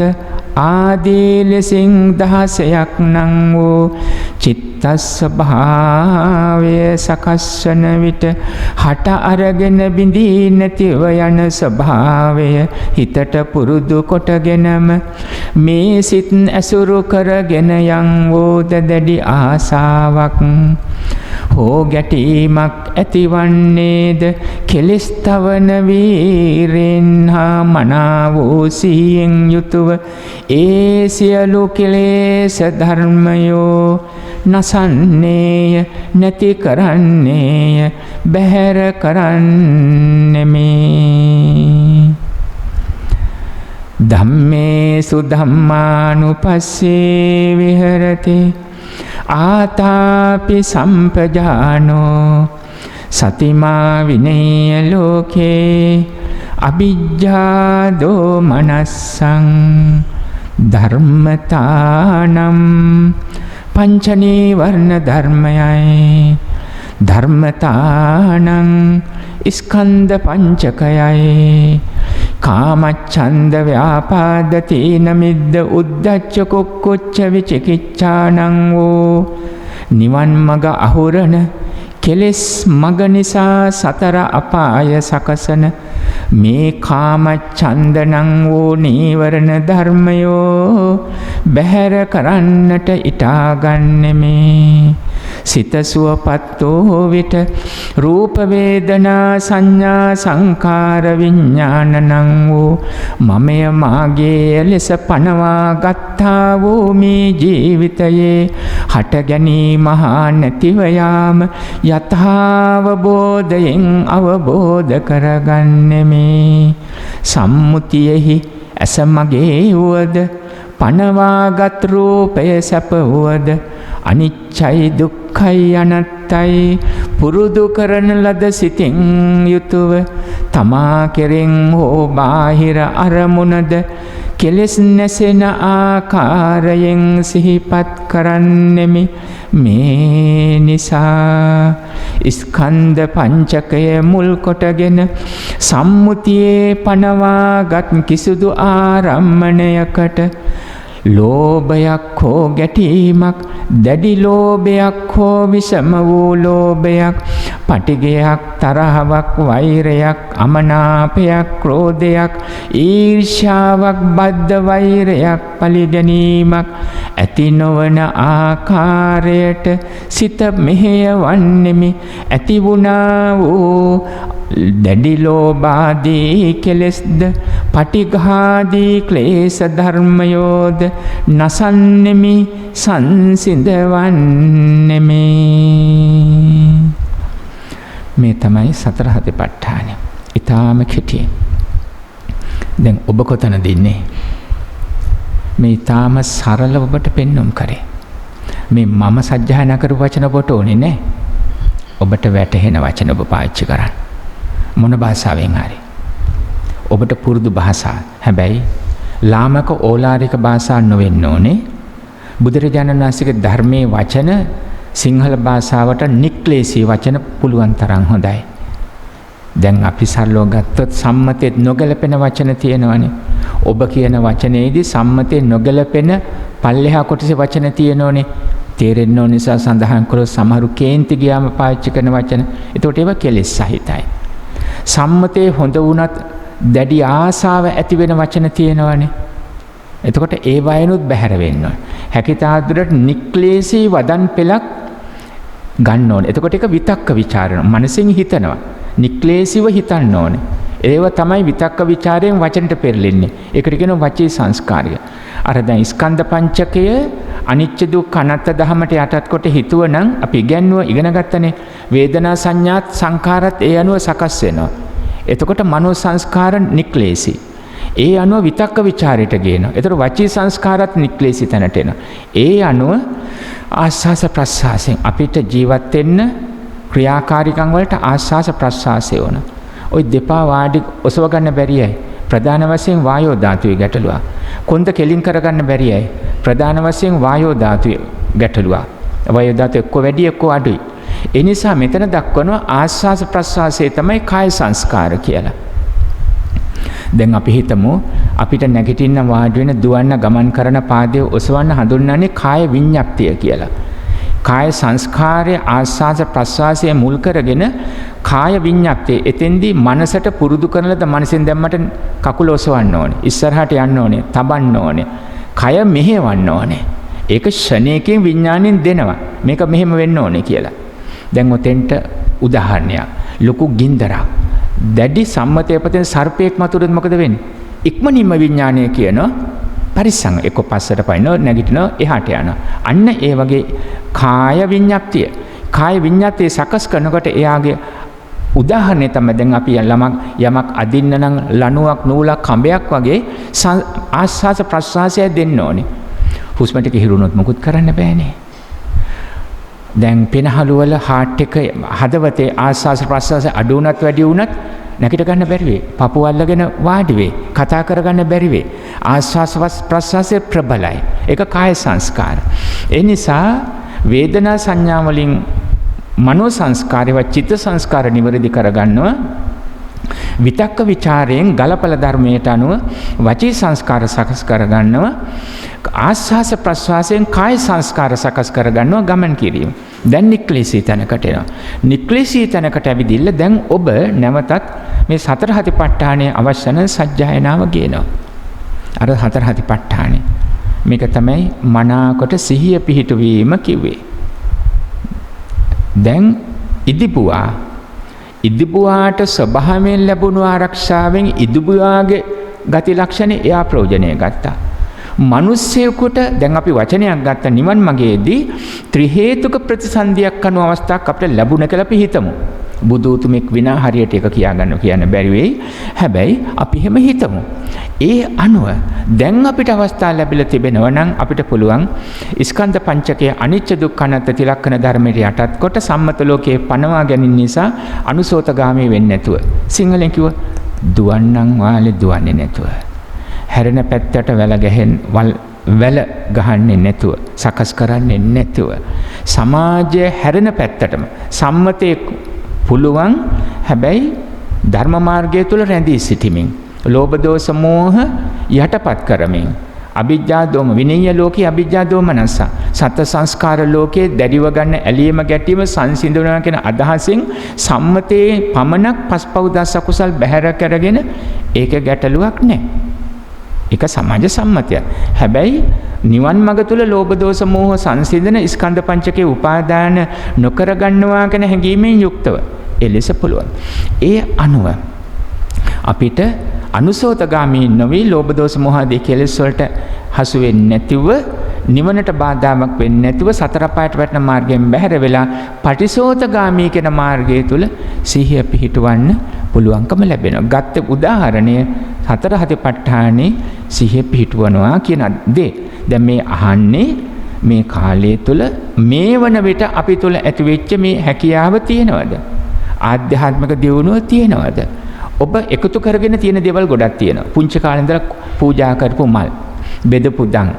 ආදී ලෙසින් 16ක් නම් වූ චිත්තස්වභාවය සකස්වන විට හට අරගෙන බිඳී නැතිව යන ස්වභාවය හිතට පුරුදු කොටගෙනම මේ සිත් ඇසුරු කරගෙන යම් වූ දැඩි ආසාවක් හෝ ගැටීමක් ඇතිවන්නේද කෙලෙස් තවන වීරෙන් හා මනාවෝ සිහියෙන් යුතුව ඒ සියලු කෙලෙස් ධර්මයෝ නසන්නේය නැති කරන්නේය බැහැර කරන්නෙමි. ධම්මේසු ධම්මානුපස්සේ විහෙරති ආතාපි සම්පජානෝ සතිමා විනේය ලෝකේ අවිජ්ජා දෝමනස්සං. ධර්මතානම් පංච නීවරණ ධර්මයයි ධර්මතානං ස්කන්ධ පංචකයයි කාමච්ඡන්ද ව්‍යාපාද තීන මිද්ද උද්ධච්ච කුක්කුච්ච විචිකිච්ඡානං වූ නිවන් මඟ අහුරන කෙලෙස් මඟ නිසා සතර අපාය සකසන මේ කාමච්ඡන්දනං වූ නීවරණ ධර්මයෝ බැහැර කරන්නට ඉටාගන්නෙමි. සිත සුවපත් වූ විට රූප වේදනා සංඥා සංකාර විඥානනං වූ මමය මාගේ ලෙස පනවා ගත්තා වූ මේ ජීවිතයේ හට ගැනීම හා නැතිව යාම යථාවබෝධයෙන් අවබෝධ කරගන්නෙමි. සම්මුතියෙහි ඇස මගේ වුවද පනවාගත් රූපය සැප වුවද අනිච්චයි දුක්ඛයි අනත්තයි පුරුදු කරන ලද සිතින් යුතුව තමා කෙරෙන් හෝ බාහිර අරමුණද කෙලෙස් නැසෙන ආකාරයෙන් සිහිපත් කරන්නෙමි. මේ නිසා ස්කන්ධ පංචකය මුල් කොටගෙන සම්මුතියේ පනවාගත් කිසිදු ආරම්මණයකට ලෝභයක් හෝ ගැටීමක් දැඩි ලෝභයක් හෝ විෂම වූ ලෝභයක් පටිඝයක් තරහවක් වෛරයක් අමනාපයක් ක්‍රෝධයක් ඊර්ෂ්‍යාවක් බද්ධ වෛරයක් පරිගැනීමක් ඇති නොවන ආකාරයට සිත මෙහෙයවන්නෙමි. ඇති වුණා වූ දැඩි ලෝභාදී කෙලෙස්ද පටිඝාදී ක්ලේශ ධර්මයෝද නසන්නෙමි සංසිඳවන්නෙමි. මේ තමයි සතර සතිපට්ඨානය. ඊටාම කෙටියෙන්. දැන් ඔබ කොතනද ඉන්නේ? මේ ඊටාම සරල ඔබට පෙන්වුම් කරේ. මේ මම සජ්ජායනා කරපු වචන ඔබට ඕනේ නැහැ. ඔබට වැටහෙන වචන ඔබ පාවිච්චි කරන්න. මොන භාෂාවෙන් හරි. ඔබට පුරුදු භාෂා. හැබැයි ලාමක ඕලාරික භාෂා නොවෙන්න ඕනේ. බුදුරජාණන් වහන්සේගේ ධර්මයේ වචන සිංහල භාෂාවට නික්ලේශී වචන පුළුවන් තරම් හොඳයි. දැන් අපි සරලව ගත්තොත් සම්මතෙත් නොගැලපෙන වචන තියෙනවනේ. ඔබ කියන වචනේදී සම්මතේ නොගැලපෙන පල්ලෙහා කොටසේ වචන තියෙනෝනේ. තේරෙන්න ඕන නිසා සඳහන් කළොත් සමහරු කේන්ති ගියාම පාවිච්චි කරන වචන. ඒකට ඒවා කෙලෙස් සහිතයි. සම්මතේ හොඳ වුණත් දැඩි ආසාව ඇති වෙන වචන තියෙනවනේ. එතකොට ඒ වයනුත් බැහැර වෙන්න ඕන. හැකිතාක් දුරට නික්ලේශී වදන් පෙළක් ගන්න ඕනේ. එතකොට ඒක විතක්ක ਵਿਚාරණ. මනසෙන් හිතනවා. නික්ලේශීව හිතන්න ඕනේ. ඒව තමයි විතක්ක ਵਿਚාරයෙන් වචනට පෙරලෙන්නේ. ඒකට කියනවා වචී සංස්කාරය. අර දැන් ස්කන්ධ පංචකය අනිච්ච දුක්ඛ අනාත්ම ධමයට යටත් කොට හිතුවනම් අපි ඉගෙන ගත්තනේ වේදනා සංඥාත් සංඛාරත් ඒ අනුව සකස් වෙනවා. එතකොට මනෝ සංස්කාර නික්ලේශී. ඒ අනුව විතක්ක ਵਿਚාරයට ගේනවා. එතකොට වචී සංස්කාරත් නික්ලේශී තැනට එනවා. ඒ අනුව ආස්වාස ප්‍රස්වාසයෙන් අපිට ජීවත් වෙන්න ක්‍රියාකාරීකම් වලට ආස්වාස ප්‍රස්වාසය ඕන. ওই දෙපා වාඩි ඔසව ගන්න බැරියයි. ප්‍රධාන වශයෙන් වායෝ ධාතුවේ ගැටලුවක්. කොන්ද කෙලින් කරගන්න බැරියයි. ප්‍රධාන වශයෙන් වායෝ ධාතුවේ ගැටලුවක්. වායෝ ධාතුව එක්ක වැඩි එක්ක අඩුයි. ඒ නිසා මෙතන දක්වනවා ආස්වාස ප්‍රස්වාසය තමයි කාය සංස්කාර කියලා. දැන් අපි හිතමු අපිට නැගිටින්න වාඩි වෙන දුවන්න ගමන් කරන පාදයේ ඔසවන්න හඳුන්වන්නේ කාය විඤ්ඤාප්තිය කියලා. කාය සංස්කාරයේ ආස්වාස ප්‍රස්වාසය මුල් කරගෙන කාය විඤ්ඤාප්තිය එතෙන්දී මනසට පුරුදු කරනලද මනසෙන් දැම්මට කකුල ඔසවන්න ඕනේ. ඉස්සරහට යන්න ඕනේ. තබන්න ඕනේ. කය මෙහෙවන්න ඕනේ. ඒක ෂණයකින් විඥාණයෙන් දෙනවා. මේක මෙහෙම වෙන්න ඕනේ කියලා. දැන් ඔතෙන්ට උදාහරණයක්. ලොකු ගින්දරක්. දැඩි සම්මතය පතෙන් සර්පයෙක් මතුරුත් මොකද වෙන්නේ? ඉක්මනින්ම විඥාණය කියන පරිස්සං එක්ක පස්සට පයින්නෝ නැගිටිනෝ එහාට යනවා. අන්න ඒ වගේ කාය විඤ්ඤාප්තිය. කාය විඤ්ඤාප්තිය සකස් කරනකොට එයාගේ උදාහරණය තමයි දැන් අපි යමක් අදින්න නම් ලණුවක් නූලක් කඹයක් වගේ ආස්වාස ප්‍රස්වාසය දෙන්න ඕනේ. හුස්ම ටික හිරුණොත් මොකුත් කරන්න බෑනේ. දැන් පෙනහළු වල හાર્ට් එක හදවතේ ආස්වාස ප්‍රස්වාසය අඩු වුණත් වැඩි වුණත් නැගිට ගන්න බැරි වෙයි. පපුව අල්ලගෙන වාඩි වෙයි. කතා කරගන්න බැරි වෙයි. ආස්වාස ප්‍රස්වාසය ප්‍රබලයි. ඒක කාය සංස්කාර. ඒ නිසා වේදනා සංඥා වලින් මනෝ සංස්කාරය චිත්ත සංස්කාර නිවැරදි කරගන්නවා. විතක්ක ਵਿਚාරයෙන් ගලපල ධර්මයට අනුව වචී සංස්කාර සකස් කරගන්නවා. ආස්වාස ප්‍රස්වාසයෙන් කාය සංස්කාර සකස් කරගන්නවා ගමන් කිරීම. දැන් නික්ලේශී තැනකට එනවා. නික්ලේශී තැනකට ඇවිදින්න දැන් ඔබ නැවතත් මේ සතර හතිපට්ඨානයේ අවශ්‍ය නැ සජ්ජායනාව ගේනවා. අර හතර හතිපට්ඨානෙ. මේක තමයි මනාකොට සිහිය පිහිටුවීම කිව්වේ. දැන් ඉදිබුවාට ස්වභාවයෙන් ලැබුණු ආරක්ෂාවෙන් ඉදිබුවාගේ ගති ලක්ෂණ එයා ප්‍රයෝජනය ගත්තා. මිනිස්සෙකුට දැන් අපි වචනයක් ගත්ත නිවන් මගේදී ත්‍රි හේතුක ප්‍රතිසන්දියක් අනුව අවස්ථාවක් අපිට ලැබුණ කියලා අපි හිතමු. බුදු උතුමෙක් විනා හරියට ඒක කියන්න බැරි වෙයි. හැබැයි අපි එහෙම හිතමු. ඒ අනුව දැන් අපිට අවස්ථාව ලැබිලා තිබෙනවා නම් අපිට පුළුවන් ස්කන්ධ පංචකයේ අනිච්ච දුක්ඛ අනාත්ම තිලක්ෂණ ධර්මයට යටත් කොට සම්මත ලෝකයේ පනවා ගැනීම නිසා අනුසෝතගාමී වෙන්නේ නැතුව සිංහලෙන් කිව්ව දුවන්නම් වාලේ දුවන්නේ නැතුව හැරෙන පැත්තට වැල ගහන්නේ නැතුව සකස් කරන්නේ නැතුව සමාජයේ හැරෙන පැත්තටම සම්මතයේ පුළුවන් හැබැයි ධර්ම මාර්ගය තුල රැඳී සිටීමෙන් ලෝභ දෝෂ මෝහ යටපත් කරමින් අවිජ්ජා දෝම විනීය ලෝකේ අවිජ්ජා දෝමනස සත්‍ය සංස්කාර ලෝකේ දැඩිව ගන්න ඇලීම ගැටීම සංසිඳනවා කියන අදහසින් සම්මතයේ පමණක් පස්පව් දස කුසල් බැහැර කරගෙන ඒක ගැටලුවක් නැහැ. ඒක සමාජ සම්මතය. හැබැයි නිවන් මඟ තුල ලෝභ දෝෂ මෝහ සංසිඳන ස්කන්ධ පංචකේ උපාදාන නොකර ගන්නවා කියන හැඟීමෙන් යුක්තව එලෙස පුළුවන්. ඒ අනුව අපිට අනුසෝතගාමී නොවි ලෝභ දෝෂ මෝහ ආදී කෙලෙස් වලට හසු වෙන්නේ නැතිව නිවනට බාධාවක් වෙන්නේ නැතිව සතර පායට වැටෙන මාර්ගයෙන් බැහැර වෙලා පටිසෝතගාමී කියන මාර්ගය තුල සිහිය පිහිටවන්න පුළුවන්කම ලැබෙනවා. ගත්ත උදාහරණය හතර හතිපට්ඨානේ සිහිය පිහිටවනවා කියන දේ. දැන් මේ අහන්නේ මේ කාලය තුල මේ වන විට අපි තුල ඇතිවෙච්ච මේ හැකියාව තියෙනවද? ආධ්‍යාත්මික දියුණුව තියෙනවද? ඔබ එකතු කරගෙන තියෙන දේවල් ගොඩක් තියෙනවා. පුංචි කාලේ ඉඳලා පූජා කරපු මල්, බෙදපු දන්,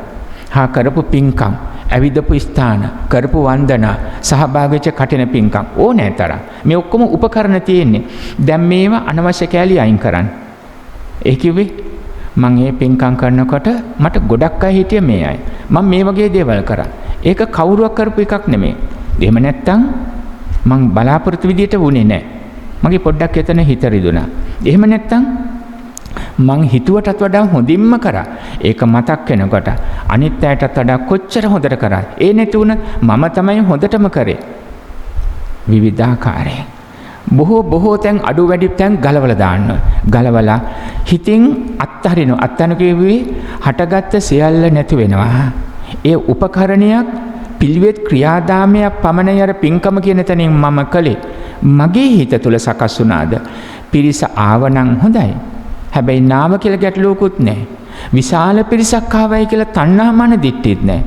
හා කරපු පින්කම්, ඇවිදපු ස්ථාන, කරපු වන්දනා, සහභාගී වෙච්ච කටින පින්කම් ඕනෑ තරම්. මේ ඔක්කොම උපකරණ තියෙන්නේ. දැන් මේවා අනවශ්‍ය කැලී අයින් කරන්න. ඒ කිව්වේ මම මේ පින්කම් කරනකොට මට ගොඩක් අය හිටියේ මේ අය. මම මේ වගේ දේවල් කරා. ඒක කවුරුවක් කරපු එකක් නෙමෙයි. එහෙම නැත්තම් මම බලාපොරොත්තු විදියට වුණේ නැහැ. මගේ පොඩ්ඩක් එතන හිත රිදුණා. එහෙම නැත්තම් මං හිතුවටත් වඩා හොඳින්ම කරා. ඒක මතක් වෙනකොට අනිත් අයටත් වඩා කොච්චර හොඳට කරා. ඒ නැති වුණ මම තමයි හොඳටම කරේ. විවිධාකාරයෙන්. බොහෝ තැන් අඩු වැඩි තැන් ගලවලා දාන්න. ගලවලා හිතින් අත්හරින. අත්හන කියුවේ හටගත්ත සියල්ල නැති වෙනවා. ඒ උපකරණයක් පිළිවෙත් ක්‍රියාදාමයක් පමණයි අර පින්කම කියන තැනින් මම කළේ. මගේ හිත තුල සකස් වුණාද? පිරිස ආවනම් හොඳයි. හැබැයි නාම කියලා ගැටලුවකුත් නැහැ. විශාල පිරිසක් ආවයි කියලා තණ්හාමාන දිට්ඨියත් නැහැ.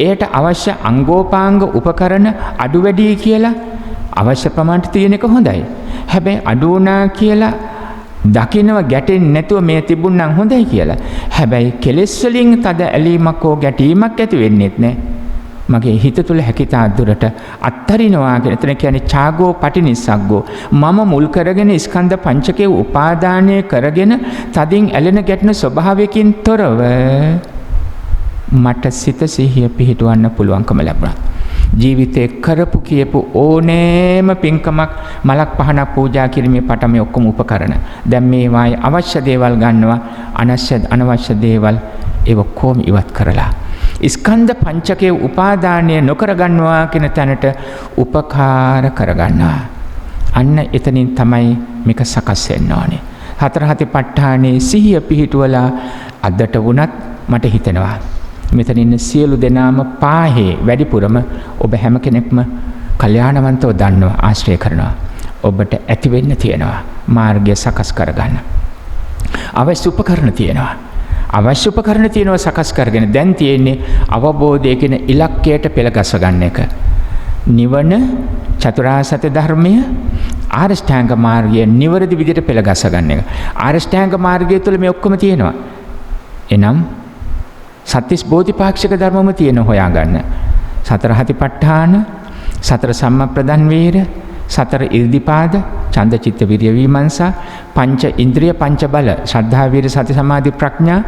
එයට අවශ්‍ය අංගෝපාංග උපකරණ අඩු වැඩි කියලා අවශ්‍ය ප්‍රමාණයට තියෙන එක හොඳයි. හැබැයි අඩු වුණා කියලා දකින්නව ගැටෙන්නේ නැතුව මේ තිබුණනම් හොඳයි කියලා. හැබැයි කෙලෙස් වලින් තද ඇලීමක් හෝ ගැටීමක් ඇති වෙන්නේත් නැහැ. මගේ හිත තුළ හැකිතා දුරට අත්තරිනවා කියන එතන කියන්නේ ඡාගෝ පටිනිස්සග්ගෝ. මම මුල් කරගෙන ස්කන්ධ පංචකයේ උපාදානය කරගෙන තදින් ඇලෙන ගැටෙන ස්වභාවයකින් තොරව මට සිත සිහිය පිහිටවන්න පුළුවන්කම ලැබුණා. ජීවිතේ කරපු කියපු ඕනෑම පින්කමක් මලක් පහනක් පූජා කිරීමේ පටම ඔක්කොම උපකරණ. දැන් මේ වායේ අවශ්‍ය දේවල් ගන්නවා, අනවශ්‍ය දේවල් ඒ ඔක්කොම ඉවත් කරලා ස්කන්ධ පංචකයේ උපාදානය නොකර ගන්නවා කියන තැනට උපකාර කරගන්නවා. අන්න එතනින් තමයි මේක සකස් වෙන්න ඕනේ. හතර හතිපට්ඨානේ සිහිය පිහිටුවලා අදට වුණත් මට හිතෙනවා මෙතන ඉන්න සියලු දෙනාම පාහේ වැඩිපුරම ඔබ හැම කෙනෙක්ම කල්යාණවන්තව දන්නවා, ආශ්‍රය කරනවා. ඔබට ඇති වෙන්න තියෙනවා මාර්ගය සකස් කරගන්න. අවශ්‍ය උපකරණ තියෙනවා. අවශ්‍ය උපකරණ තියෙනවා සකස් කරගෙන දැන් තියෙන්නේ අවබෝධය කියන ඉලක්කයට පෙළ ගස්ස ගන්න එක. නිවන, චතුරාර්ය සත්‍ය ධර්මය, ආරෂ්ඨාංග මාර්ගය නිවැරදි විදිහට පෙළ ගස්ස ගන්න එක. ආරෂ්ඨාංග මාර්ගය තුළ මේ ඔක්කොම තියෙනවා. එනම් සත්‍තිස් බෝධිපාක්ෂික ධර්මම තියෙන හොයාගන්න. සතර හතිපට්ඨාන, සතර සම්මප්‍රදන් වීර, සතර ඉර්ධිපාද, ඡන්ද චිත්ත විරිය විමර්ශා, පංච ඉන්ද්‍රිය පංච බල, ශ්‍රද්ධා වීර්ය සති සමාධි ප්‍රඥා,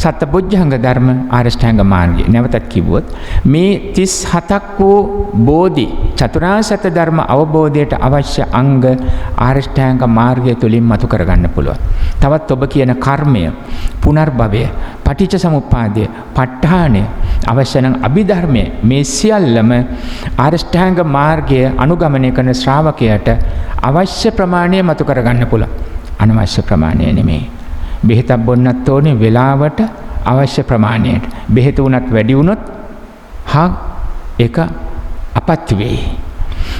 සත්බොජ්ජංග ධර්ම, ආරෂ්ඨාංග මාර්ගය. නැවතත් කිව්වොත් මේ 37ක් වූ බෝධි චතුරාර්ය සත්‍ය ධර්ම අවබෝධයට අවශ්‍ය අංග ආරෂ්ඨාංග මාර්ගය තුලින් මතු කරගන්න පුළුවන්. තවත් ඔබ කියන කර්මය, පුනර්භවය, පටිච්ච සමුප්පාදය, ප ဋ ාණය, අවශ්‍ය නම් අභිධර්මය, මේ සියල්ලම ආරෂ්ඨාංග මාර්ගය අනුගමනය කරන ශ්‍රාවකයාට අවශ්‍ය ප්‍රමාණය මතු කරගන්න පුළුවන්. අනවශ්‍ය ප්‍රමාණය නෙමෙයි. බෙහෙතක් බොන්නත් ඕනේ වෙලාවට අවශ්‍ය ප්‍රමාණයට. බෙහෙත උනත් වැඩි වුණොත් ඒක අපත්‍ය වෙයි.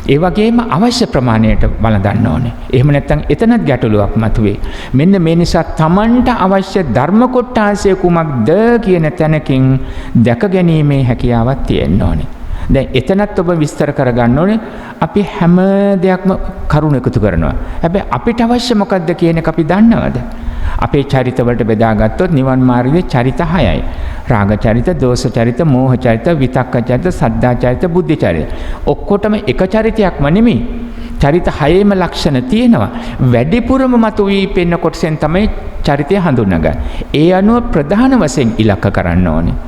ඒ වගේම අවශ්‍ය ප්‍රමාණයට බලඳන්න ඕනේ. එහෙම නැත්නම් එතනත් ගැටලුවක් මතුවේ. මෙන්න මේ නිසා Tamanට අවශ්‍ය ධර්ම කොටාසය කුමක්ද කියන තැනකින් දැක ගැනීමේ හැකියාවක් තියෙන්න ඕනේ. දැන් එතනත් ඔබ විස්තර කරගන්න ඕනේ. අපි හැම දෙයක්ම කරුණ එකතු කරනවා. හැබැයි අපිට අවශ්‍ය මොකක්ද කියන එක අපි දන්නවද? අපේ චරිත වලට බෙදාගත්තොත් නිවන් මාර්ගයේ චරිත 6යි. රාග චරිත, දෝෂ චරිත, මෝහ චරිත, විතක්ක චරිත, සද්ධා චරිත, බුද්ධි චරිත. ඔක්කොටම එක චරිතයක්ම නෙමෙයි. චරිත 6ේම ලක්ෂණ තියෙනවා. වැඩිපුරම මතුවී පෙන්න කොටසෙන් තමයි චරිතය හඳුනගන්නේ. ඒ අනුව ප්‍රධාන වශයෙන් ඉලක්ක කරන්න ඕනේ.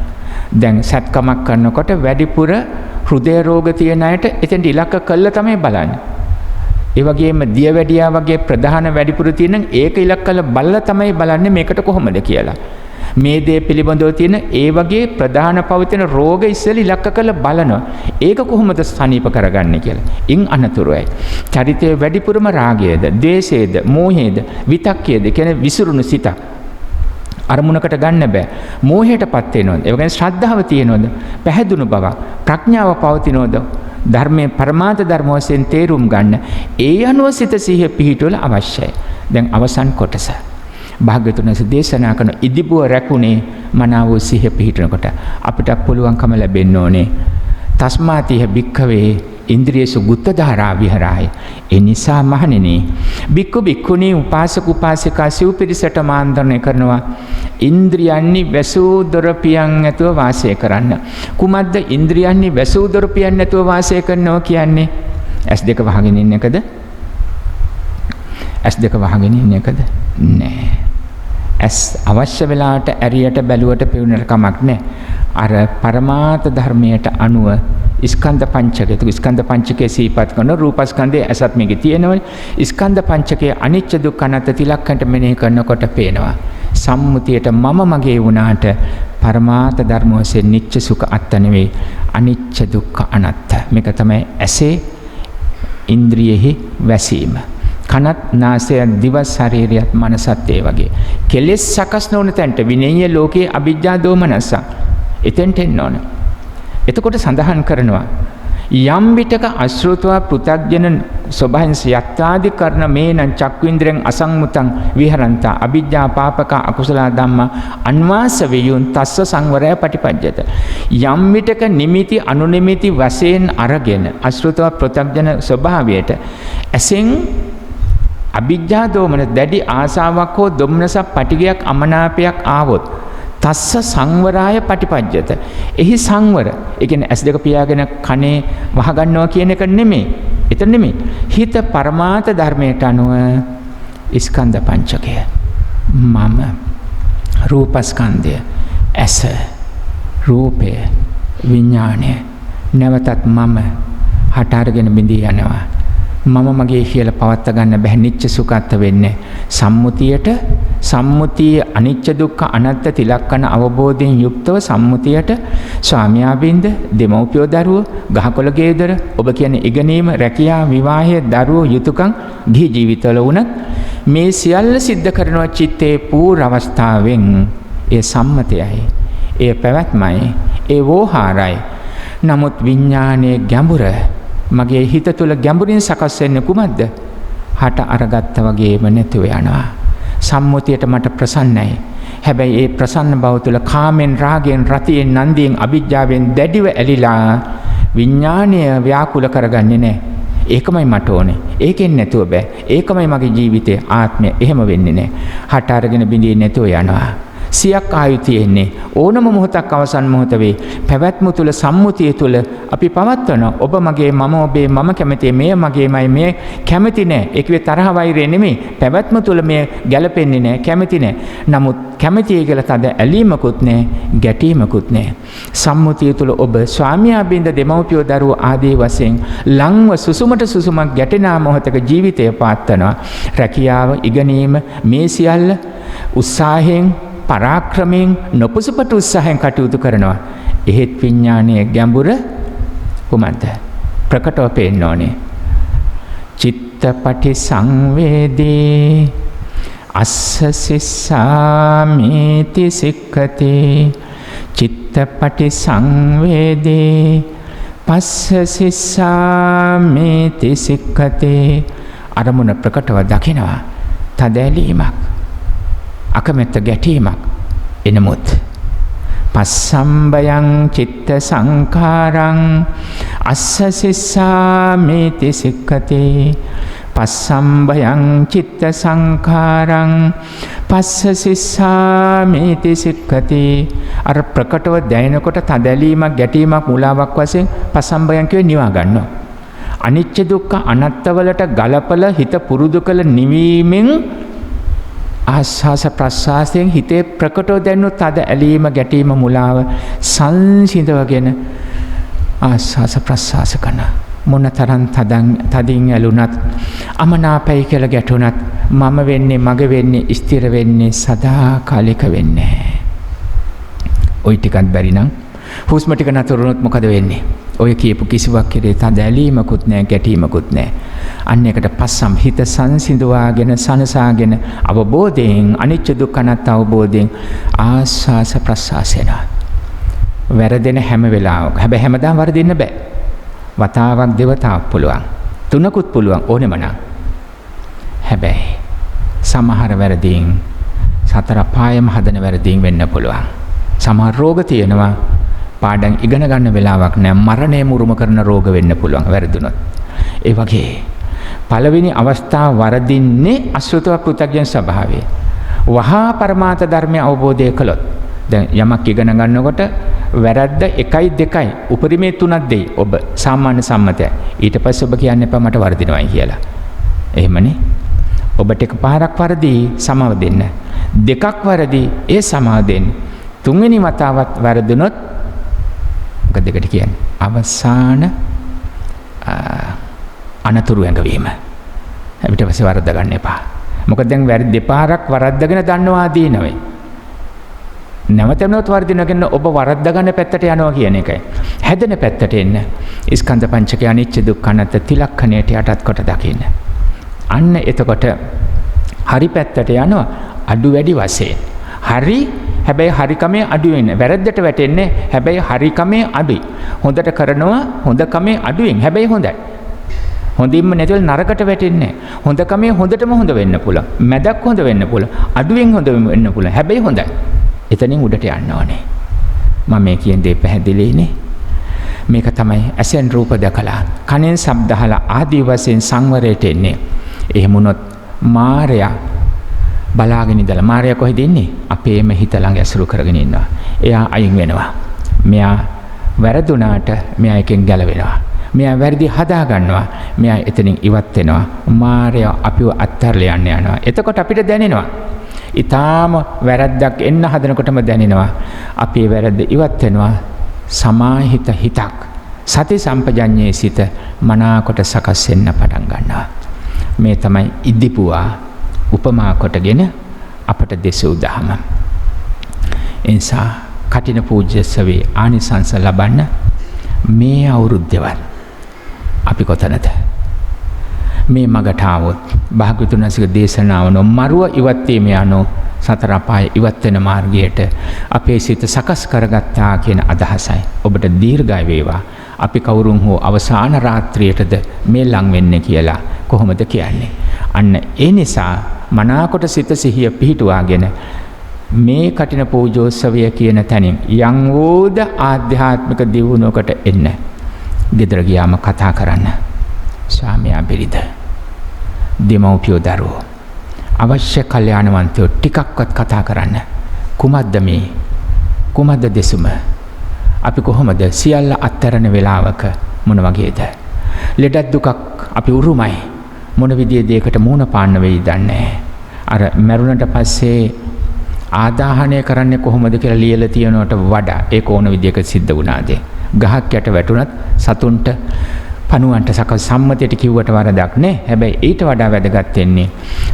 දැන් සත්කමක් කරනකොට වැඩිපුර හෘදය රෝග තියෙන අයට එතෙන්ට ඉලක්ක කළා තමයි බලන්නේ. ඒ වගේම දියවැඩියා වගේ ප්‍රධාන වැඩිපුර තියෙන ඒක ඉලක්ක කරලා බලලා තමයි බලන්නේ මේකට කොහොමද කියලා. මේ දේ පිළිබඳව තියෙන ඒ වගේ ප්‍රධාන පවතින රෝග ඉස්සෙල්ලා ඉලක්ක කරලා බලනවා. ඒක කොහොමද සනීප කරගන්නේ කියලා. ඉන් අනතුරුයි. චරිතයේ වැඩිපුරම රාගයේද, ද්වේෂයේද, මෝහයේද, විතක්කයේද කියන විසිරුණු සිත අරමුණකට ගන්න බෑ. මෝහයටපත් වෙනවද? ඒ වගේම ශ්‍රද්ධාව තියෙනවද? පැහැදුණු බව, ප්‍රඥාව පවතිනවද? ධර්මයේ පරමාර්ථ ධර්ම වශයෙන් තේරුම් ගන්න. ඒ අනුව සිත සිහිය පිහිටවල අවශ්‍යයි. දැන් අවසන් කොටස. භාග්‍යවතුන් වහන්සේ දේශනා කරන ඉදිබුව රැකුනේ මනාව සිහිය පිහිටනකොට අපිට පුළුවන්කම ලැබෙන්න ඕනේ. තස්මාතිහ භික්ඛවේ ඉන්ද්‍රියසු ගුත්ත ධාරා විහරාය. ඒ නිසා මහණෙනි, භික්ඛු භික්ඛුණී උපාසක උපාසිකා සිව් පිරිසට මාන්දරණය කරනවා ඉන්ද්‍රියන්හි වැසූ දොරපියන් ඇතුව වාසය කරන්න. කුමද්ද ඉන්ද්‍රියන්හි වැසූ දොරපියන් ඇතුව වාසය කරනවා කියන්නේ? S2 වහගෙන ඉන්න එකද? S2 වහගෙන ඉන්න එකද? නෑ. S අවශ්‍ය වෙලාවට ඇරියට බැලුවට පෙවුනට කමක් නෑ. අර පරමාර්ථ ධර්මයට අනුව ස්කන්ධ පංචකය. ස්කන්ධ පංචකයේ සීපත් කරන රූපස්කන්ධයේ ඇසත් මේකේ තියෙනවනේ. ස්කන්ධ පංචකයේ අනිච්ච දුක්ඛ අනාත්ම තිලක්කන්ට මෙනෙහි කරනකොට පේනවා. සම්මුතියට මම මගේ වුණාට පරමාර්ථ ධර්ම වශයෙන් නිච්ච සුඛ අත්ත නෙවෙයි. අනිච්ච දුක්ඛ අනාත්ත. මේක තමයි ඇසේ ඉන්ද්‍රියෙහි වැසීම. කනත් නාසයත් දිව ශරීරයත් මනසත් ඒ වගේ. කෙලෙස් සකස් නොවන තැනට විනේය ලෝකේ අවිජ්ජා දෝමනස. එතෙන්ට එන්න ඕන. එතකොට සඳහන් කරනවා යම් විටක අශ්‍රුතව පෘථග්ජන ස්වභාවයෙන් යත්තාදි කරන මේනං චක්වින්ද්‍රෙන් අසංමුතං විහරන්තා අවිජ්ජා පාපක අකුසල ධම්ම අන්වාස වේයුන් තස්ස සංවරය පටිපජ්ජත. යම් විටක නිමිති අනුනිමිති වශයෙන් අරගෙන අශ්‍රුතව පෘථග්ජන ස්වභාවයට ඇසෙන් අවිජ්ජා දෝමන දැඩි ආසාවක් හෝ දුම්නසක් පටිගයක් අමනාපයක් ආවොත් තස්ස සංවරාය පටිපජ්ජත. එහි සංවර. ඒ කියන්නේ ඇස් දෙක පියාගෙන කනේ වහගන්නවා කියන එක නෙමෙයි. එතන නෙමෙයි. හිත පරමාර්ථ ධර්මයට අනුව ස්කන්ධ පංචකය. මම රූපස්කන්ධය, ඇස, රූපය, විඥානය නැවතත් මම හට අරගෙන බිඳී යනවා. මම මගේ කියලා පවත්ත ගන්න බැහැ. නිච්ච සුඛත්ත වෙන්නේ සම්මුතිය අනිච්ච දුක්ඛ අනාත්ම තිලක්කන අවබෝධයෙන් යුක්තව සම්මුතියට ස්වාමියා බින්ද දෙමව්පියෝ දරුවෝ ගහකොළ ගේදර ඔබ කියන්නේ ඉගෙනීම රැකියාව විවාහය දරුවෝ යුතුයකම් ගිහි ජීවිතවල වුණත් මේ සියල්ල සිද්ධ කරනවා චිත්තේ පූර්ව අවස්ථාවෙන්. ඒ සම්මතයයි, ඒ පැවැත්මයි, ඒ වෝහාරයි. නමුත් විඥානයේ ගැඹුර මගේ හිත තුළ ගැඹුරින් සකස් වෙන්නේ කුමක්ද? හට අරගත්ත වගේම නැතුව යනවා. සම්මුතියට මට ප්‍රසන්නයි. හැබැයි ඒ ප්‍රසන්න බව තුළ කාමෙන්, රාගෙන්, රතියෙන්, නන්දියෙන්, අවිජ්ජාවෙන් දැඩිව ඇලිලා විඥාණය ව්‍යාකුල කරගන්නේ නැහැ. ඒකමයි මට ඕනේ. ඒකෙන් නැතුව බෑ. ඒකමයි මගේ ජීවිතේ ආත්මය. එහෙම වෙන්නේ නැහැ. හට අරගෙන බිඳී නැතුව යනවා. සියක් ආයු තියෙන්නේ ඕනම මොහොතක් අවසන් මොහොත වේ. පැවැත්ම තුල සම්මුතිය තුල අපි පවත්වන ඔබ මගේ මම ඔබේ මම කැමති මේ මගේමයි මේ කැමති නෑ. ඒකේ තරහ වෛරය නෙමෙයි. පැවැත්ම තුල මේ ගැළපෙන්නේ නෑ, කැමති නෑ. නමුත් කැමතියි කියලා තද ඇලීමකුත් නෑ, ගැටීමකුත් නෑ. සම්මුතිය තුල ඔබ ස්වාමියා බින්ද දෙමව්පියෝ දරුවෝ ආදී වශයෙන් ලංව සුසුමට සුසුමක් ගැටෙනා මොහොතක ජීවිතය පාත්වනවා. රැකියාව, ඉගෙනීම මේ සියල්ල උත්සාහයෙන් පරාක්‍රමයෙන් නොපුසුපට උත්සාහයෙන් කටයුතු කරනවා. එහෙත් විඥානයේ ගැඹුර කුමක්ද? ප්‍රකටව පේන්න ඕනේ. චිත්තපටි සංවේදී අස්ස සිස්සාමිති සික්ඛති. චිත්තපටි සංවේදී පස්ස සිස්සාමිති සික්ඛති. අරමුණ ප්‍රකටව දකිනවා. තදැලීමක්, අකමැත්ත ගැටීමක් එනමුත් පස්සම්බයං චිත්ත සංඛාරං අස්ස සිස්සාමිති සික්ඛති. පස්සම්බයං චිත්ත සංඛාරං පස්ස සිස්සාමිති සික්ඛති. අර ප්‍රකටව දැනෙනකොට තදැලීමක්, ගැටීමක්, මුලාවක් වශයෙන් පස්සම්බයං කියවේ නිවා ගන්නවා. අනිච්ච දුක්ඛ අනාත්මවලට ගලපල හිත පුරුදු කළ නිවීමෙන් ආස්වාස ප්‍රස්වාසයෙන් හිතේ ප්‍රකටව දැනුත් තද ඇලීම, ගැටීම, මුලාව සංසිඳවගෙන ආස්වාස ප්‍රස්වාස කරන මොනතරම් තදින් ඇලුනත් අමනාපයි කියලා ගැටුණත් මම වෙන්නේ, මගේ වෙන්නේ, ස්ථිර වෙන්නේ, සදාකාලික වෙන්නේ. ওই ටිකක් බැරි නම් හුස්ම ටික නතර වුණොත් මොකද වෙන්නේ? ඔය කියපු කිසිවක් කෙරේ තද ඇලීමකුත් නැහැ, ගැටීමකුත් නැහැ. අන්න එකට පස්සම් හිත සංසිඳවාගෙන, සනසාගෙන අවබෝධයෙන් අනිච්ච දුක්ඛ අනාත්ම අවබෝධයෙන් ආස්වාස ප්‍රස්වාසයනවා. වැරදෙන හැම වෙලාවක. හැබැයි හැමදාම වරදින්න බෑ. වතාවක් දෙවතාවක් පුළුවන්. තුනකුත් පුළුවන් ඕනෙම නම්. හැබැයි සමහර වැරදීන් සතර පායම හදන වැරදීන් වෙන්න පුළුවන්. සමහර රෝග තියෙනවා පාඩම් ඉගෙන ගන්න වෙලාවක් නෑ, මරණය මුරුම කරන රෝග වෙන්න පුළුවන් වැරදුනොත්. ඒ වගේ පළවෙනි අවස්ථාව වරදින්නේ අසෘතව පෘථග්ජන ස්වභාවය. වහා පරමාර්ථ ධර්මය අවබෝධය කළොත් දැන් යමක් ඉගෙන ගන්නකොට වැරද්ද 1යි 2යි උපරිමේ 3ක් දෙයි ඔබ සාමාන්‍ය සම්මතය. ඊට පස්සේ ඔබ කියන්න එපා මට වරදිනවයි කියලා. එහෙමනේ. ඔබට එකපාරක් වරදී සමාව දෙන්න. දෙකක් වරදී ඒ සමාව දෙන්න. තුන්වෙනි වතාවත් වරදුනොත් මොකද දෙකට කියන්නේ? අවසාන අනතුරු ඇඟවීම. ඊට පස්සේ වරද්ද ගන්න එපා. මොකද දැන් වැරදි දෙපාරක් වරද්දගෙන දන්නවා දිනවේ. නැවතනොත් වර්ධිනගෙන ඔබ වරද්ද ගන්න පැත්තට යනවා කියන එකයි. හැදෙන පැත්තට එන්න. ස්කන්ධ පංචකය අනිච්ච දුක්ඛ අනාත්ම තිලක්ෂණයට යටත් කොට දකින්න. අන්න එතකොට හරි පැත්තට යනවා අඩු වැඩි වශයෙන්. හරි හැබැයි හරිකමේ අඩු වෙන. වැරද්දට වැටෙන්නේ හැබැයි හරිකමේ අඩුයි. හොඳට කරනවා හොඳකමේ අඩුවෙන් හැබැයි හොඳයි. හොඳින්ම නැතිවල නරකට වැටෙන්නේ නැහැ. හොඳකමේ හොඳටම හොඳ වෙන්න පුළුවන්. මැදක් හොඳ වෙන්න පුළුවන්. අඩුවෙන් හොඳ වෙන්න පුළුවන්. හැබැයි හොඳයි. එතනින් උඩට යන්න ඕනේ. මම මේ කියන දේ පැහැදිලිනේ. මේක තමයි ඇසෙන් රූප දැකලා කනෙන් ශබ්ද අහලා ආදී වශයෙන් සංවරයට එන්නේ. එහෙම වුණොත් මායя බලාගෙන ඉඳලා මායя කොහෙද ඉන්නේ? අපේම හිත ළඟ ඇසුරු කරගෙන ඉන්නවා. එයා අයින් වෙනවා. මෙයා වැරදුනාට මෙයා එකෙන් ගැලවෙනවා. මෙයා වැරදි හදා ගන්නවා. මෙයා එතනින් ඉවත් වෙනවා. මායя අපිව අත්හැරලා යනවා. එතකොට අපිට දැනෙනවා. ඊටාම වැරද්දක් එන්න හදනකොටම දැනෙනවා. අපේ වැරද්ද ඉවත් වෙනවා. සමාහිත හිතක් සති සම්පජඤ්ඤේ සිත මනාකොට සකස් වෙන්න පටන් ගන්නවා. මේ තමයි ඉදිපුවා උපමා කොටගෙන අපට දෙසූ දහම. එනිසා කටින පූජ්‍යසවේ ආනිසංස ලබන්න මේ අවුරුද්දේවත් අපි කොතනද? මේ මගට આવොත් භාග්‍යවතුන් වහන්සේගේ දේශනාවන මරුව ඉවත් වීම යනෝ සතර අපාය ඉවත් වෙන මාර්ගයට අපේ සිත සකස් කරගත්තා කියන අදහසයි. ඔබට දීර්ඝායු වේවා. අපි කවුරුන් හෝ අවසාන රාත්‍රියටද මේ ලං වෙන්නේ කියලා කොහොමද කියන්නේ? අන්න ඒ නිසා මනාකොට සිත සිහිය පිහිටුවාගෙන මේ කටින පූජෝත්සවය කියන තැනින් යම් වූද ආධ්‍යාත්මික දියුණුවකට එන්න. ගෙදර ගියාම කතා කරන්න. ස්වාමියා බිරිඳ දෙමව්පියෝ දරුවෝ අවශ්‍ය කල්යාණවන්තයෝ ටිකක්වත් කතා කරන්න. කුමක්ද මේ? කුමක්ද දෙසුම? අපි කොහොමද සියල්ල අත්තරන වෙලාවක මොන වගේද? ලෙඩක් දුකක් අපි උරුමයි. මොන විදිහේ දෙයකට මුහුණ පාන්න වෙයිද දන්නේ. අර මරුණට පස්සේ ආදාහනය කරන්නේ කොහොමද කියලා ලියලා තියනවට වඩා ඒක ඕන විදිහක සිද්ධ වුණාද? ගහක් යට වැටුණත් සතුන්ට පණුවන්ට සකස් සම්මතයට කිව්වට වරදක් නෑ. හැබැයි ඊට වඩා වැදගත් වෙන්නේ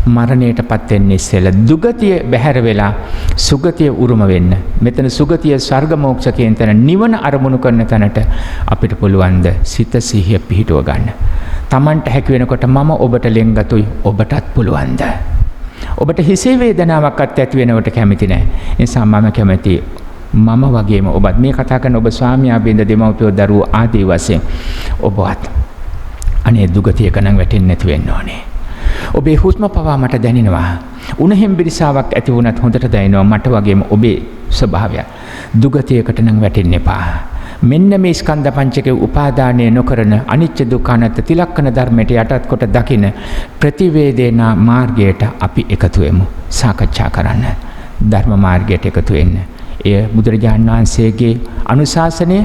මරණයටපත් වෙන්නේ ඉස්සෙල්ලා දුගතිය බැහැර වෙලා සුගතිය උරුම වෙන්න. මෙතන සුගතිය ස්වර්ග මොක්ෂ කියන තැන නිවන අරමුණු කරන තැනට අපිට පුළුවන් ද සිත සිහිය පිහිටුව ගන්න. Tamanට හැකි වෙනකොට මම ඔබට ලෙන්ගතුයි ඔබටත් පුළුවන්ද? ඔබට හිසේ වේදනාවක්වත් ඇති වෙනවට කැමති නෑ. ඒ නිසා මම කැමති මම වගේම ඔබත් මේ කතා කරන ඔබ ස්වාමියා බින්ද දෙමව්පියෝ දරුවෝ ආදී වශයෙන් ඔබවත් අනේ දුගතියක නම් වැටෙන්නේ නැති වෙන්න ඕනේ. ඔබේ හුස්ම පවා මට දැනෙනවා. උණෙහිම් බිරිසාවක් ඇති වුණත් හොඳට දැනෙනවා මට වගේම ඔබේ ස්වභාවය. දුගතියකට නම් වැටෙන්න එපා. මෙන්න මේ ස්කන්ධ පංචකේ උපාදානය නොකරන අනිච්ච දුක්ඛ අනාත්ම තිලක්ෂණ ධර්මයට යටත් කොට දකින ප්‍රතිවේදේන මාර්ගයට අපි එකතු වෙමු. සාකච්ඡා කරන්න. ධර්ම මාර්ගයට එකතු වෙන්න. එය බුදුරජාණන් වහන්සේගේ අනුශාසනය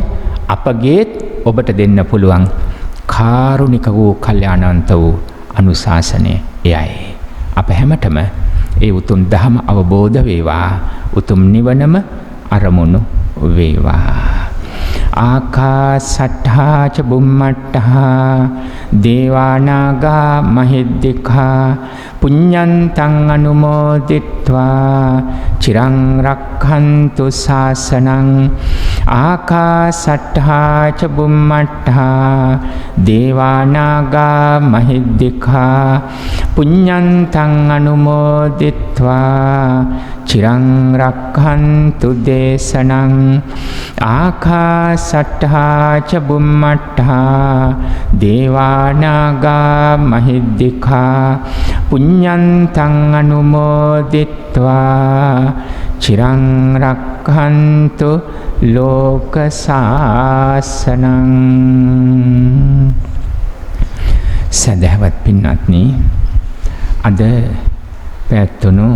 අපගේත් ඔබට දෙන්න පුළුවන් කාරුණික වූ කල්යාණවන්ත වූ අනුශාසනය එයයි. අප හැමතෙම ඒ උතුම් ධම අවබෝධ වේවා. උතුම් නිවනම අරමුණු වේවා. ආකාසට්ඨා ච බුම්මට්ඨා දේවානාගා මහිද්దికා පුඤ්ඤන්තං අනුමෝදිත්වා චිරං රක්ඛන්තු ශාසනං. ආකාසට්ඨා ච බුම්මට්ඨා දේවානාගා මහිද්దికා පුඤ්ඤන්තං අනුමෝදිත්වා චිරං රක්ඛන්තු දේශනං. ආකාසට්ඨා ච බුම්මට්ඨා දේවානාගා මහිද්దికා පුඤ්ඤන්තං අනුමෝදිත්වා චිරං රක්ඛන්තු ලෝක සාසනං. සදහවත් පින්වත්නි, අද පැවැත්වුණු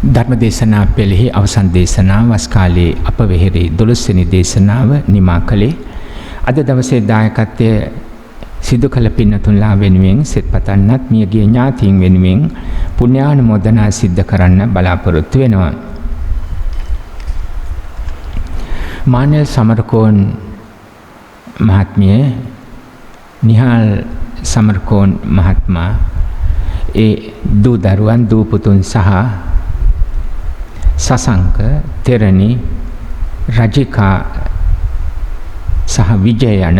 ධර්ම දේශනා පෙළෙහි අවසන් දේශනාව වස් කාලයේ අප වෙහෙරේ 12 වෙනි දේශනාව නිමා කළේ. අද දවසේ දායකත්වය සිදු කළ පින්නතුන්ලා වෙනුවෙන් සෙත් පතන්නත් මියගිය ඥාතීන් වෙනුවෙන් පුණ්‍යානුමෝදනා සිද්ධ කරන්න බලාපොරොත්තු වෙනවා. මානෙල් සමරකෝන් මහත්මිය, නිහාල් සමරකෝන් මහත්මයා, ඒ දූ දරුවන් දූ පුතුන් සහ සසංක තෙරණි රජිකා සහ විජය යන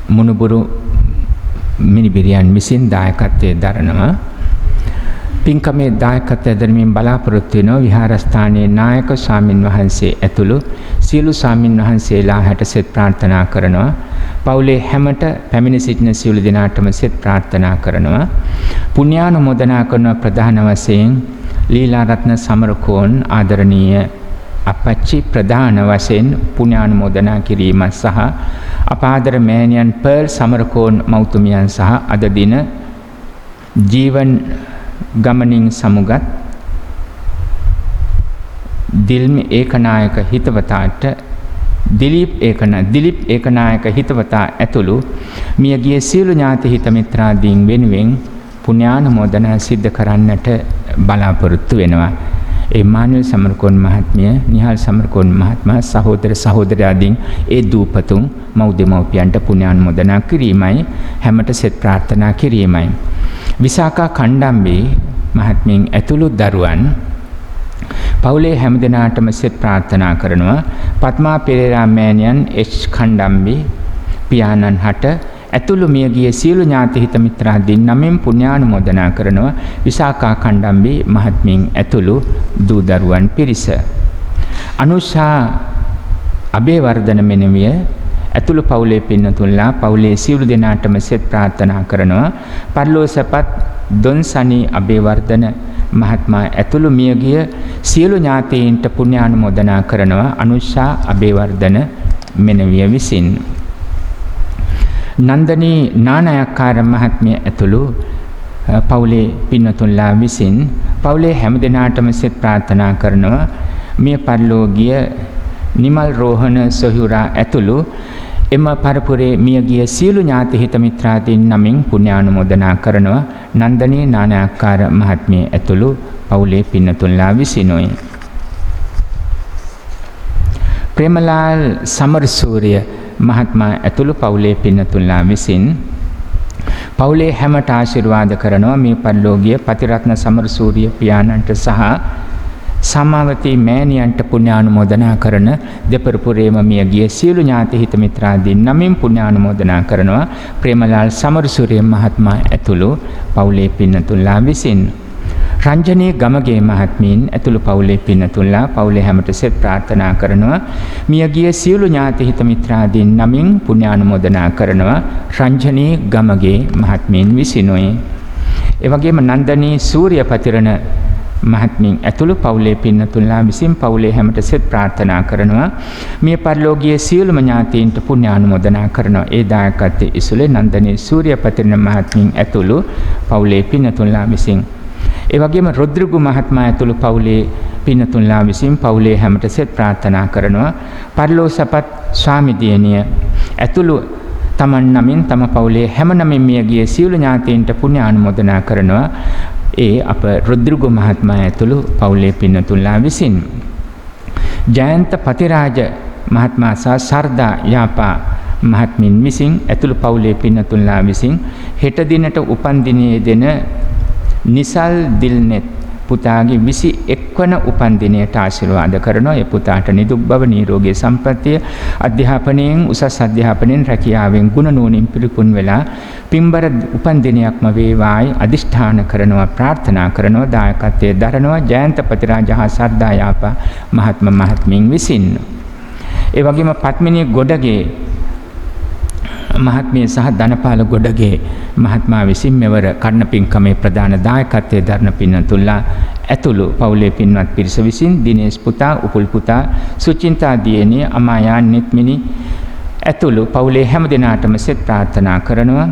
මුණුබුරු මිනිබිරියන් විසින් දායකත්වයේ දරනවා. පින්කමේ දායකත්වය දරමින් බලාපොරොත්තු වෙනවා විහාරස්ථානයේ නායක ස්වාමින් වහන්සේ ඇතුළු සියලු ස්වාමින් වහන්සේලා හැට සෙත් ප්‍රාර්ථනා කරනවා. පවුලේ හැමට පැමිණ සිටින සියලු දෙනාටම සෙත් ප්‍රාර්ථනා කරනවා. පුණ්‍යානුමෝදනා කරන ප්‍රධාන වශයෙන් ලීලාරත්න සමරකෝන් ආදරණීය අපච්චි ප්‍රධාන වශයෙන් පුණ්‍යානුමෝදනා කිරීම සහ අපාදර මෑණියන් පර්ල් සමරකෝන් මෞතුමියන් සහ අද දින ජීවන් ගමනින් සමුගත් දිල්මි ඒකනායක හිතවතාට දිලීප් ඒකනායක හිතවතා ඇතුළු මියගිය සියලු ඥාති හිත මිත්‍රාදීන් වෙනුවෙන් පුණ්‍යානුමෝදනා සිද්ධ කරන්නට බලාපොරොත්තු වෙනවා. ඒ මානුවල් සමරකෝන් මහත්මිය, නිහාල් සමරකෝන් මහත්මයා, සහෝදර සහෝදරයාදීන් ඒ දූපතුන් මව්දෙමව්පියන්ට පුණ්‍යානුමෝදනා කිරීමයි, හැමට සෙත් ප්‍රාර්ථනා කිරීමයි. විසාකා කණ්ඩම්බේ මහත්මියන් ඇතුළු දරුවන් පවුලේ හැමදෙනාටම සෙත් ප්‍රාර්ථනා කරනවා. පත්මා පෙරේරා මෑණියන් එච් කණ්ඩම්බේ පියාණන් හට ඇතුළු මියගිය සියලු ඥාති හිත මිත්‍රාදීන් නමින් පුණ්‍යානුමෝදනා කරනවා. විසාකා කණ්ඩම්බේ මහත්මියන් ඇතුළු දූ දරුවන් පිරිස. අනුෂා අබේවර්ධන මෙනවිය ඇතුළු පවුලේ පින්නතුන්ලා පවුලේ සියලු දෙනාටම සෙත් ප්‍රාර්ථනා කරනවා. පරලෝසපත් දොන්සනි අබේවර්ධන මහත්මයා ඇතුළු මියගිය සියලු ඥාතීන්ට පුණ්‍යානුමෝදනා කරනවා. අනුෂා අබේවර්ධන මෙනවිය විසින්. නන්දනී නානායක්කාර මහත්මිය ඇතුළු පවුලේ පින්නතුන්ලා විසින් පවුලේ හැම දෙනාටම සෙත් ප්‍රාර්ථනා කරනවා. මිය පරලෝකීය නිමල් රෝහණ සොහුරා ඇතුළු එම පරපුරේ මියගිය සියලු ඥාති හිත මිත්‍රාදීන් නමින් පුණ්‍යානුමෝදනා කරනවා. නන්දනී නානායක්කාර මහත්මිය ඇතුළු පවුලේ පින්නතුන්ලා විසිනුයි. ප්‍රේමලාල් සමරසූරිය මහත්මයා ඇතුළු පවුලේ පින්නතුන්ලා විසින් පවුලේ හැමට ආශිර්වාද කරනවා. මේ පරලෝකීය පතිරත්න සමරසූරිය පියාණන්ට සහ සමාවතී මෑණියන්ට පුණ්‍යානුමෝදනා කරන දෙපරපුරේම මියගිය සියලු ඥාති හිත මිත්‍රාදීන් නමින් පුණ්‍යානුමෝදනා කරනවා. ප්‍රේමලාල් සමරසූරිය මහත්මයා ඇතුළු පවුලේ පින්නතුන්ලා විසින්. රංජනී ගමගේ මහත්මීන් ඇතුළු පවුලේ පින්නතුන්ලා පවුලේ හැමට සෙත් ප්‍රාර්ථනා කරනවා. මියගිය සියලු ඥාති හිත මිත්‍රාදීන් නමින් පුණ්‍යානුමෝදනා කරනවා. රංජනී ගමගේ මහත්මීන් විසිනුයි. ඒ වගේම නන්දනී සූර්යපතිරණ මහත්මියන් ඇතුළු පවුලේ පින්නතුන්ලා විසින් පවුලේ හැමට සෙත් ප්‍රාර්ථනා කරනවා. මිය පරලෝකීය සියලුම ඥාතීන්ට පුණ්‍යානුමෝදනා කරනවා. ඒ දායකත්වයේ ඉසුලේ නන්දනී සූර්යපතිරණ මහත්මියන් ඇතුළු පවුලේ පින්නතුන්ලා විසින්. ඒ වගේම රොද්රිගු මහත්මයා ඇතුළු පවුලේ පින්නතුන්ලා විසින් පවුලේ හැමට සෙත් ප්‍රාර්ථනා කරනවා. පරලෝසපත් ස්වාමි දියණිය ඇතුළු තමන් නමින් තම පවුලේ හැම නමින් මියගිය සියලු ඥාතීන්ට පුණ්‍යානුමෝදනා කරනවා. ඒ අප රොද්රිගු මහත්මයා ඇතුළු පවුලේ පින්නතුන්ලා විසින්. ජයන්ත පතිරාජ මහත්මයා සහ සර්දා යාපා මහත්මින් විසින් ඇතුළු පවුලේ පින්නතුන්ලා විසින් හෙට දිනට උපන් දිනයේ දෙන නිසල් දිල්නෙත් පුතාගේ 21 වන උපන් දිනයට ආශිර්වාද කරනවා. ඒ පුතාට නිදුක් බව නිරෝගී සම්පන්නිය අධ්‍යාපනයෙන් උසස් අධ්‍යාපනයෙන් රැකියාවෙන් ගුණ නුවණින් පිරිපුන් වෙලා පින්බර උපන් දිනයක්ම වේවායි අදිෂ්ඨාන කරනවා ප්‍රාර්ථනා කරනවා. දායකත්වයේ දරනවා ජයන්ත පතිරාජ හා සර්දා යාපා මහත්මින් විසින්. ඒ වගේම පත්මිනී ගොඩගේ මහත්මිය සහ ධනපාල ගොඩගේ මහත්මයා විසින් මෙවර කර්ණ පින්කමේ ප්‍රධාන දායකත්වයේ දරන පින්නතුන්ලා ඇතුළු පවුලේ පින්වත් පිරිස විසින් දිනේෂ් පුතා, උපුල් පුතා, සුචින්තා දියණිය, අමායා නෙත්මිනි ඇතුළු පවුලේ හැම දෙනාටම සෙත් ප්‍රාර්ථනා කරනවා.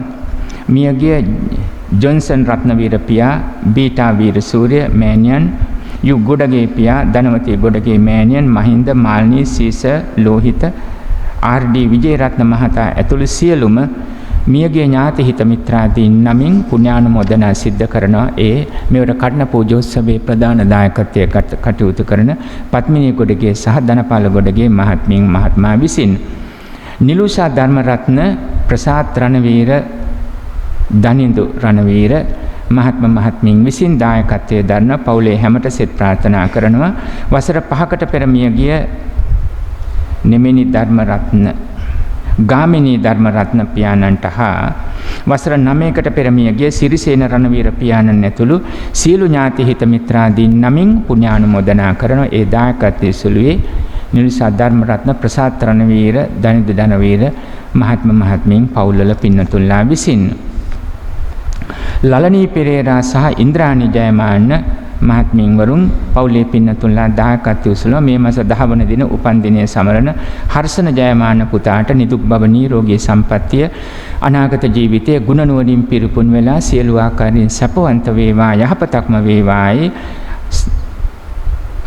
මියගිය ජොන්සන් රත්නවීර පියා, බීටා වීරසූරිය මෑණියන්, යු ගොඩගේ පියා, ධනවතී ගොඩගේ මෑණියන්, මහින්ද, මාල්නී, සීස, ලෝහිත, ආර්.ඩී. විජේරත්න මහතා ඇතුළු සියලුම මියගිය ඥාති හිත මිත්‍රාදීන් නමින් පුණ්‍යානුමෝදනා සිද්ධ කරනවා. ඒ මෙවර කර්ණ පූජෝත්සවයේ ප්‍රධාන දායකත්වයේ කටයුතු කරන පත්මිනී ගොඩගේ සහ ධනපාල ගොඩගේ මහත්මයා විසින්. නිලුෂා ධර්මරත්න, ප්‍රසාද් රණවීර, දනින්දු රණවීර මහත්මින් විසින් දායකත්වයේ දරන පවුලේ හැමට සෙත් ප්‍රාර්ථනා කරනවා. වසර 5කට පෙර මියගිය නෙමෙනි ධර්මරත්න ගාමිණී ධර්මරත්න පියාණන්ට හා වසර 9කට පෙර මියගිය සිරිසේන රණවීර පියාණන් ඇතුළු සියලු ඥාති හිත මිත්‍රාදීන් නමින් පුණ්‍යානුමෝදනා කරන ඒ දායකත්වයේ සුළුවේ නිරිසා ධර්මරත්න ප්‍රසාද් රණවීර දනිද ධනවීර මහත්මීන් පවුල්වල පින්නතුල්ලා විසින් ලලනී පෙරේරා සහ ඉන්ද්‍රාණි ජයමාන්න මහත්මීන් වරුන් පවුලේ පින්නතුල්ලා දායකත්වයේ සුළුව මේ මාස 10 වන දින උපන් දිනය සමරන හර්ෂණ ජයමාන්න පුතාට නිදුක් බව නිරෝගී සම්පන්නිය අනාගත ජීවිතයේ ගුණ නුවණින් පිරිපුන් වෙලා සියලු ආකාරයෙන් සපවන්ත වේවා යහපතක්ම වේවායි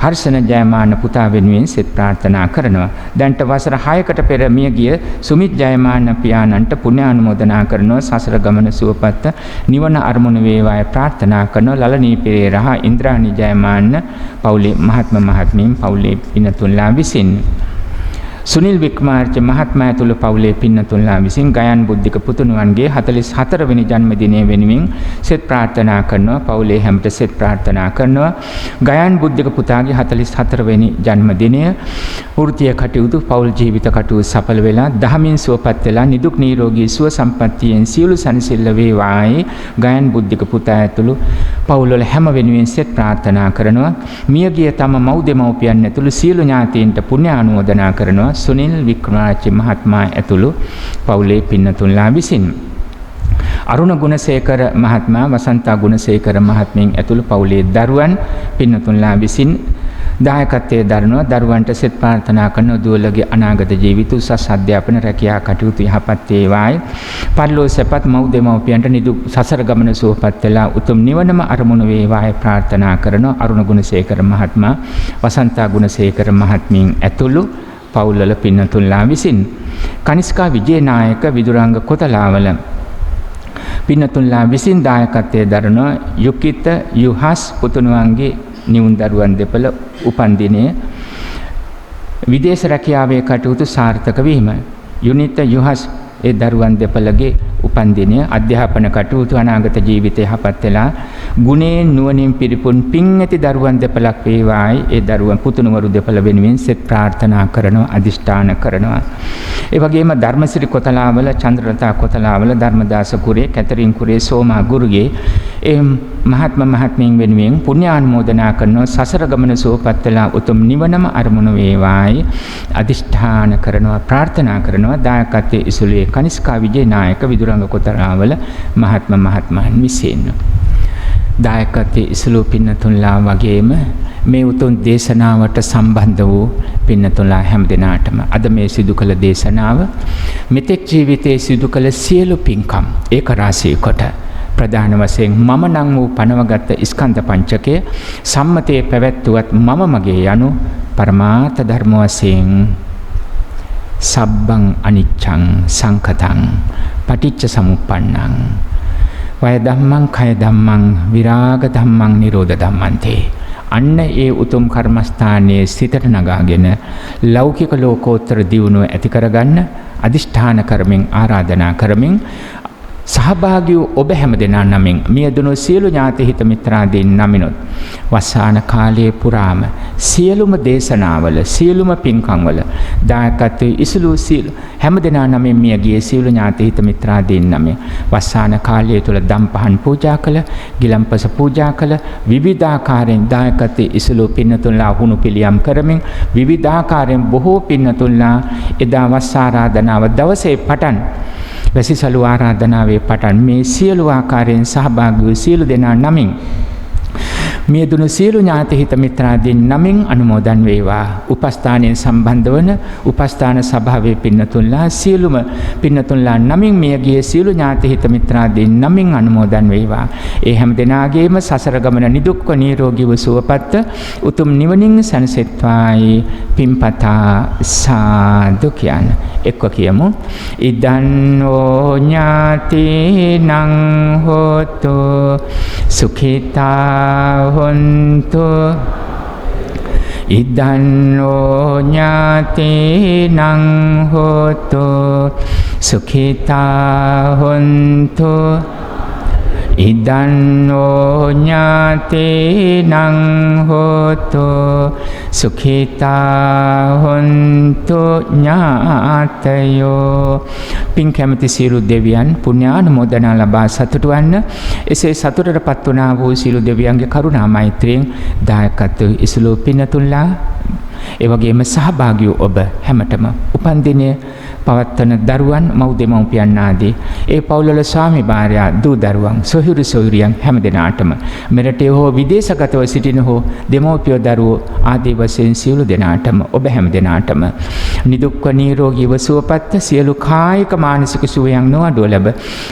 හර්ෂණ ජයමාන්න පුතා වෙනුවෙන් සෙත් ප්‍රාර්ථනා කරනවා. දැන්ට වසර 6කට පෙර මියගිය සුමිත් ජයමාන්න පියාණන්ට පුණ්‍යානුමෝදනා කරනවා. සසර ගමන සුවපත් නිවන අරමුණු වේවායි ප්‍රාර්ථනා කරනවා. ලලනී පෙරේරා ඉන්ද්‍රාණි ජයමාන්න පවුලේ මහත්මීන් පවුලේ පින්නතුල්ලා විසින් සුනිල් වික්‍රමාර්ච මහත්මයා ඇතුළු පවුලේ පින්නතුල්ලා විසින් ගයන් බුද්ධික පුතුණුවන්ගේ 44 වෙනි ජන්මදිනය වෙනුවෙන් සෙත් ප්‍රාර්ථනා කරනවා. පවුලේ හැමට සෙත් ප්‍රාර්ථනා කරනවා. ගයන් බුද්ධික පුතාගේ 44 වෙනි ජන්මදිනය වෘත්තීය කටයුතු පවුල් ජීවිත කටයුතු සඵල වෙලා දහමින් සුවපත් වෙලා නිදුක් නිරෝගී සුව සම්පන්නියෙන් සියලු සනසිල්ල වේවායි ගයන් බුද්ධික පුතා ඇතුළු පවුල්වල හැම වෙනුවෙන් සෙත් ප්‍රාර්ථනා කරනවා. මියගිය තම මව් දෙමව්පියන් ඇතුළු සියලු ඥාතීන්ට පුණ්‍යානුමෝදනා කරනවා. සුනිල් වික්‍රමාර්චි මහත්මයා ඇතුළු පවුලේ පින්නතුන්ලා විසින් අරුණ ගුණසේකර මහත්මයා වසන්තා ගුණසේකර මහත්මියන් ඇතුළු පවුලේ දරුවන් පින්නතුන්ලා විසින් දායකත්වයේ දරනවා. දරුවන්ට සෙත් ප්‍රාර්ථනා කරන දුවලගේ අනාගත ජීවිත උසස් අධ්‍යාපන රැකියා කටයුතු යහපත් වේවායි. පරිලෝසපත් මව් දෙමව්පියන්ට නිදුක් සසර ගමන සුවපත් වෙලා උතුම් නිවනම අරමුණු වේවායි ප්‍රාර්ථනා කරන අරුණ ගුණසේකර මහත්මයා වසන්තා ගුණසේකර මහත්මියන් ඇතුළු පවුල්වල පින්නතුල්ලා විසින් කනිස්කා විජේනායක විදුරංග කොතලාවල පින්නතුල්ලා විසින් දායකත්වයේ දරන යුකිත යුහස් පුතුණුවන්ගේ නිවුන් දරුවන් දෙපළ උපන් දිනය විදේශ රැකියාවේ කටයුතු සාර්ථක වීම යුනිත යුහස් ඒ දරුවන් දෙපළගේ උපන් දිනය අධ්‍යාපන කටයුතු අනාගත ජීවිතය යහපත් වෙලා ගුණයෙන් නුවණින් පිරිපුන් පින් ඇති දරුවන් දෙපළක් වේවායි ඒ දරුවන් පුතුණුවරු දෙපළ වෙනුවෙන් සෙත් ප්‍රාර්ථනා කරනවා අදිෂ්ඨාන කරනවා. ඒ වගේම ධර්මසිරි කොතලාවල චන්ද්‍රලතා කොතලාවල ධර්මදාස කුරේ කැතරින් කුරේ සෝමා ගුරුගේ ඒ මහත්මීන් වෙනුවෙන් පුණ්‍යානුමෝදනා කරනවා. සසර ගමන සුවපත් වෙලා උතුම් නිවනම අරමුණු වේවායි අදිෂ්ඨාන කරනවා ප්‍රාර්ථනා කරනවා. දායකත්වයේ ඉසුලේ කනිස්කා විජේනායක විදුරංග කොතලාවල මහත්මයන් විසින් දායකත්වයේ ඉසුලු පින්නතුන්ලා වගේම මේ උතුම් දේශනාවට සම්බන්ධ වූ පින්නතුන්ලා හැම දිනාටම අද මේ සිදු කළ දේශනාව මෙතෙක් ජීවිතයේ සිදු කළ සියලු පින්කම් ඒක රාශී කොට ප්‍රධාන වශයෙන් මම නම් වූ පනවගත් ස්කන්ධ පංචකය සම්මතයේ පැවැත්වුවත් මම මගේ යනු පරමාර්ථ ධර්ම වශයෙන් සබ්බං අනිච්ඡං සංඛතං පටිච්ච සමුප්පන්නං වය ධම්මං කය ධම්මං විරාග ධම්මං නිරෝධ ධම්මන්තේ අන්න ඒ උතුම් කර්මස්ථානයේ සිතට නගාගෙන ලෞකික ලෝකෝත්තර දියුණුව ඇති කරගන්න අදිෂ්ඨාන කරමින් ආරාධනා කරමින් සහභාගී වූ ඔබ හැම දෙනා නමින් මියදුණු සියලු ඥාති හිත මිත්‍රාදීන් නමිනුත් වසාන කාලයේ පුරාම සියලුම දේශනාවල සියලුම පින්කම්වල දායකත්වයේ ඉසුළු සියලු හැම දෙනා නමින් මියගිය සියලු ඥාති හිත මිත්‍රාදීන් නමින් වසාන කාලය තුල දම් පහන් පූජා කළ ගිලම්පස පූජා කළ විවිධාකාරයෙන් දායකත්වයේ ඉසුළු පින්නතුන්ලා හුණු පිළියම් කරමින් විවිධාකාරයෙන් බොහෝ පින්නතුන්ලා එදා වස් ආරාධනාව දවසේ පටන් වැසිසලු ආරාධනාවේ පටන් මේ සියලු ආකාරයෙන් සහභාගී වූ සියලු දෙනා නමින් මියදුණු සියලු ඥාති හිත මිත්‍රාදීන් නමින් අනුමෝදන් වේවා. උපස්ථානයෙන් සම්බන්ධ වන උපස්ථාන සභාවේ පින්නතුන්ලා සියලුම පින්නතුන්ලා නමින් මියගිය සියලු ඥාති හිත මිත්‍රාදීන් නමින් අනුමෝදන් වේවා. ඒ හැම දෙනාගේම සසර ගමන නිදුක්ව නිරෝගීව සුවපත් උතුම් නිවනින් සැනසෙත්වායි පින්පතා සාදු කියන එක්ව කියමු. ඉදන්නෝ ඥාතිනං හෝතු සුඛිතා හොන්තු ඉදන්නෝ ඥාතිනං හෝතු සුඛිතා හොන්තු ඉදන්නෝ ඥාතේනං හෝතෝ සුඛිතා හොන්තු ඥාතයෝ. පින් කැමති සියලු දෙවියන් පුණ්‍යානුමෝදනා ලබා සතුටු වන්න. එසේ සතුටටපත් වුණා වූ සියලු දෙවියන්ගේ කරුණා මෛත්‍රියෙන් දායකත්ව ඉසුළු පින්නතුන්ලා ඒ වගේම සහභාගී ඔබ හැමතෙම උපන්දිනය පවත්වන දරුවන් මව් දෙමව්පියන් ආදී ඒ පවුල්වල ස්වාමි භාර්යා දූ දරුවන් සොහොයුරු සොහොයුරියන් හැම දෙනාටම මෙරටේ හෝ විදේශගතව සිටින හෝ දෙමව්පියෝ දරුවෝ ආදී වශයෙන් සියලු දෙනාටම ඔබ හැම දෙනාටම නිදුක්ව නිරෝගීව සුවපත් සියලු කායික මානසික සුවයන් නොඅඩුව ලැබ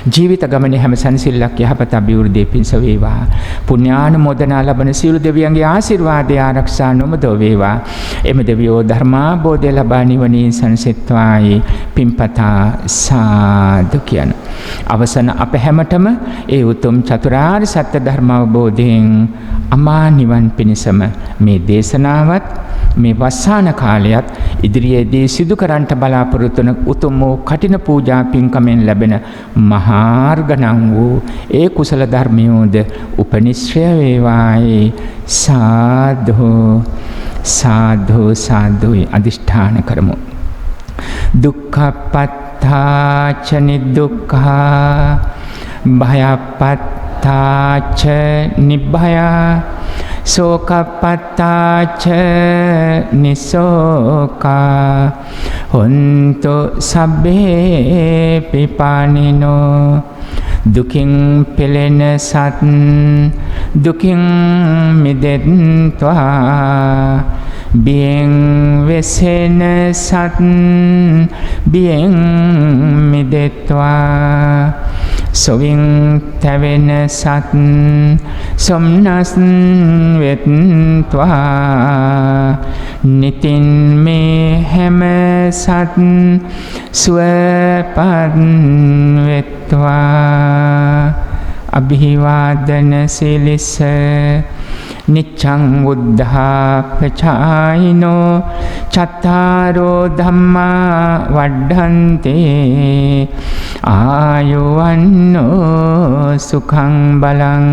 ජීවිත ගමනේ හැම සැනසෙල්ලක් යහපත අභිවෘද්ධිය පිණිස වේවා. පුණ්‍යානුමෝදනා ලබන සියලු දෙවියන්ගේ ආශිර්වාදය ආරක්ෂා නොමදව වේවා. එම දෙවියෝ ධර්මාබෝධය ලබා නිවනින් සැනසෙත්වායි පින්පතා සාදු කියන. අවසන අප හැමතෙම ඒ උතුම් චතුරාර්ය සත්‍ය ධර්ම අවබෝධයෙන් අමා නිවන් පිණිසම මේ දේශනාවත් මේ වස්සාන කාලයත් ඉදිරියේදී සිදු කරන්නට බලාපොරොත්තු වන උතුම් වූ කටින පූජා පින්කමෙන් ලැබෙන මහාර්ගණං වූ ඒ කුසල ධර්මයෝද උපනිශ්‍රය වේවායි. සාදු සාදු සාදුයි අදිෂ්ඨාන කරමු. දුක්ඛපත්තාච නිදුක්ඛා භයපත්තාච නිභයා සෝකපත්තාච නිසෝකා හොන්තු සබ්බේ පිපානිනෝ. දුකින් පෙළෙන සත් දුකින් මිදෙත්වා බියෙන් වෙසෙන සත් බියෙන් මිදෙත්වා සොවින් තැවෙන සත් සොම්නස් වෙත්වා නිතින් මේ හැම සත් සුවපත් වෙත්වා. අභිවාදන සිලිස නිච්ඡං බුද්ධා පචායිනෝ චත්තාරෝ ධම්මා වඩ්ඩන්තේ ආයුවන්නෝ සුඛං බලං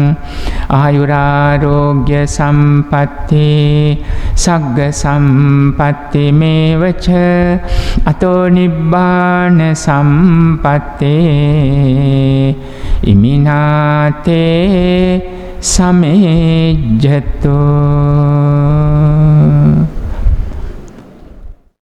ආයුරාරෝග්‍ය සම්පatti සග්ග සම්පatti මේවච අතෝ නිබ්බාන සම්පත්තේ ඉමිනාතේ සමේජ්ජතෝ.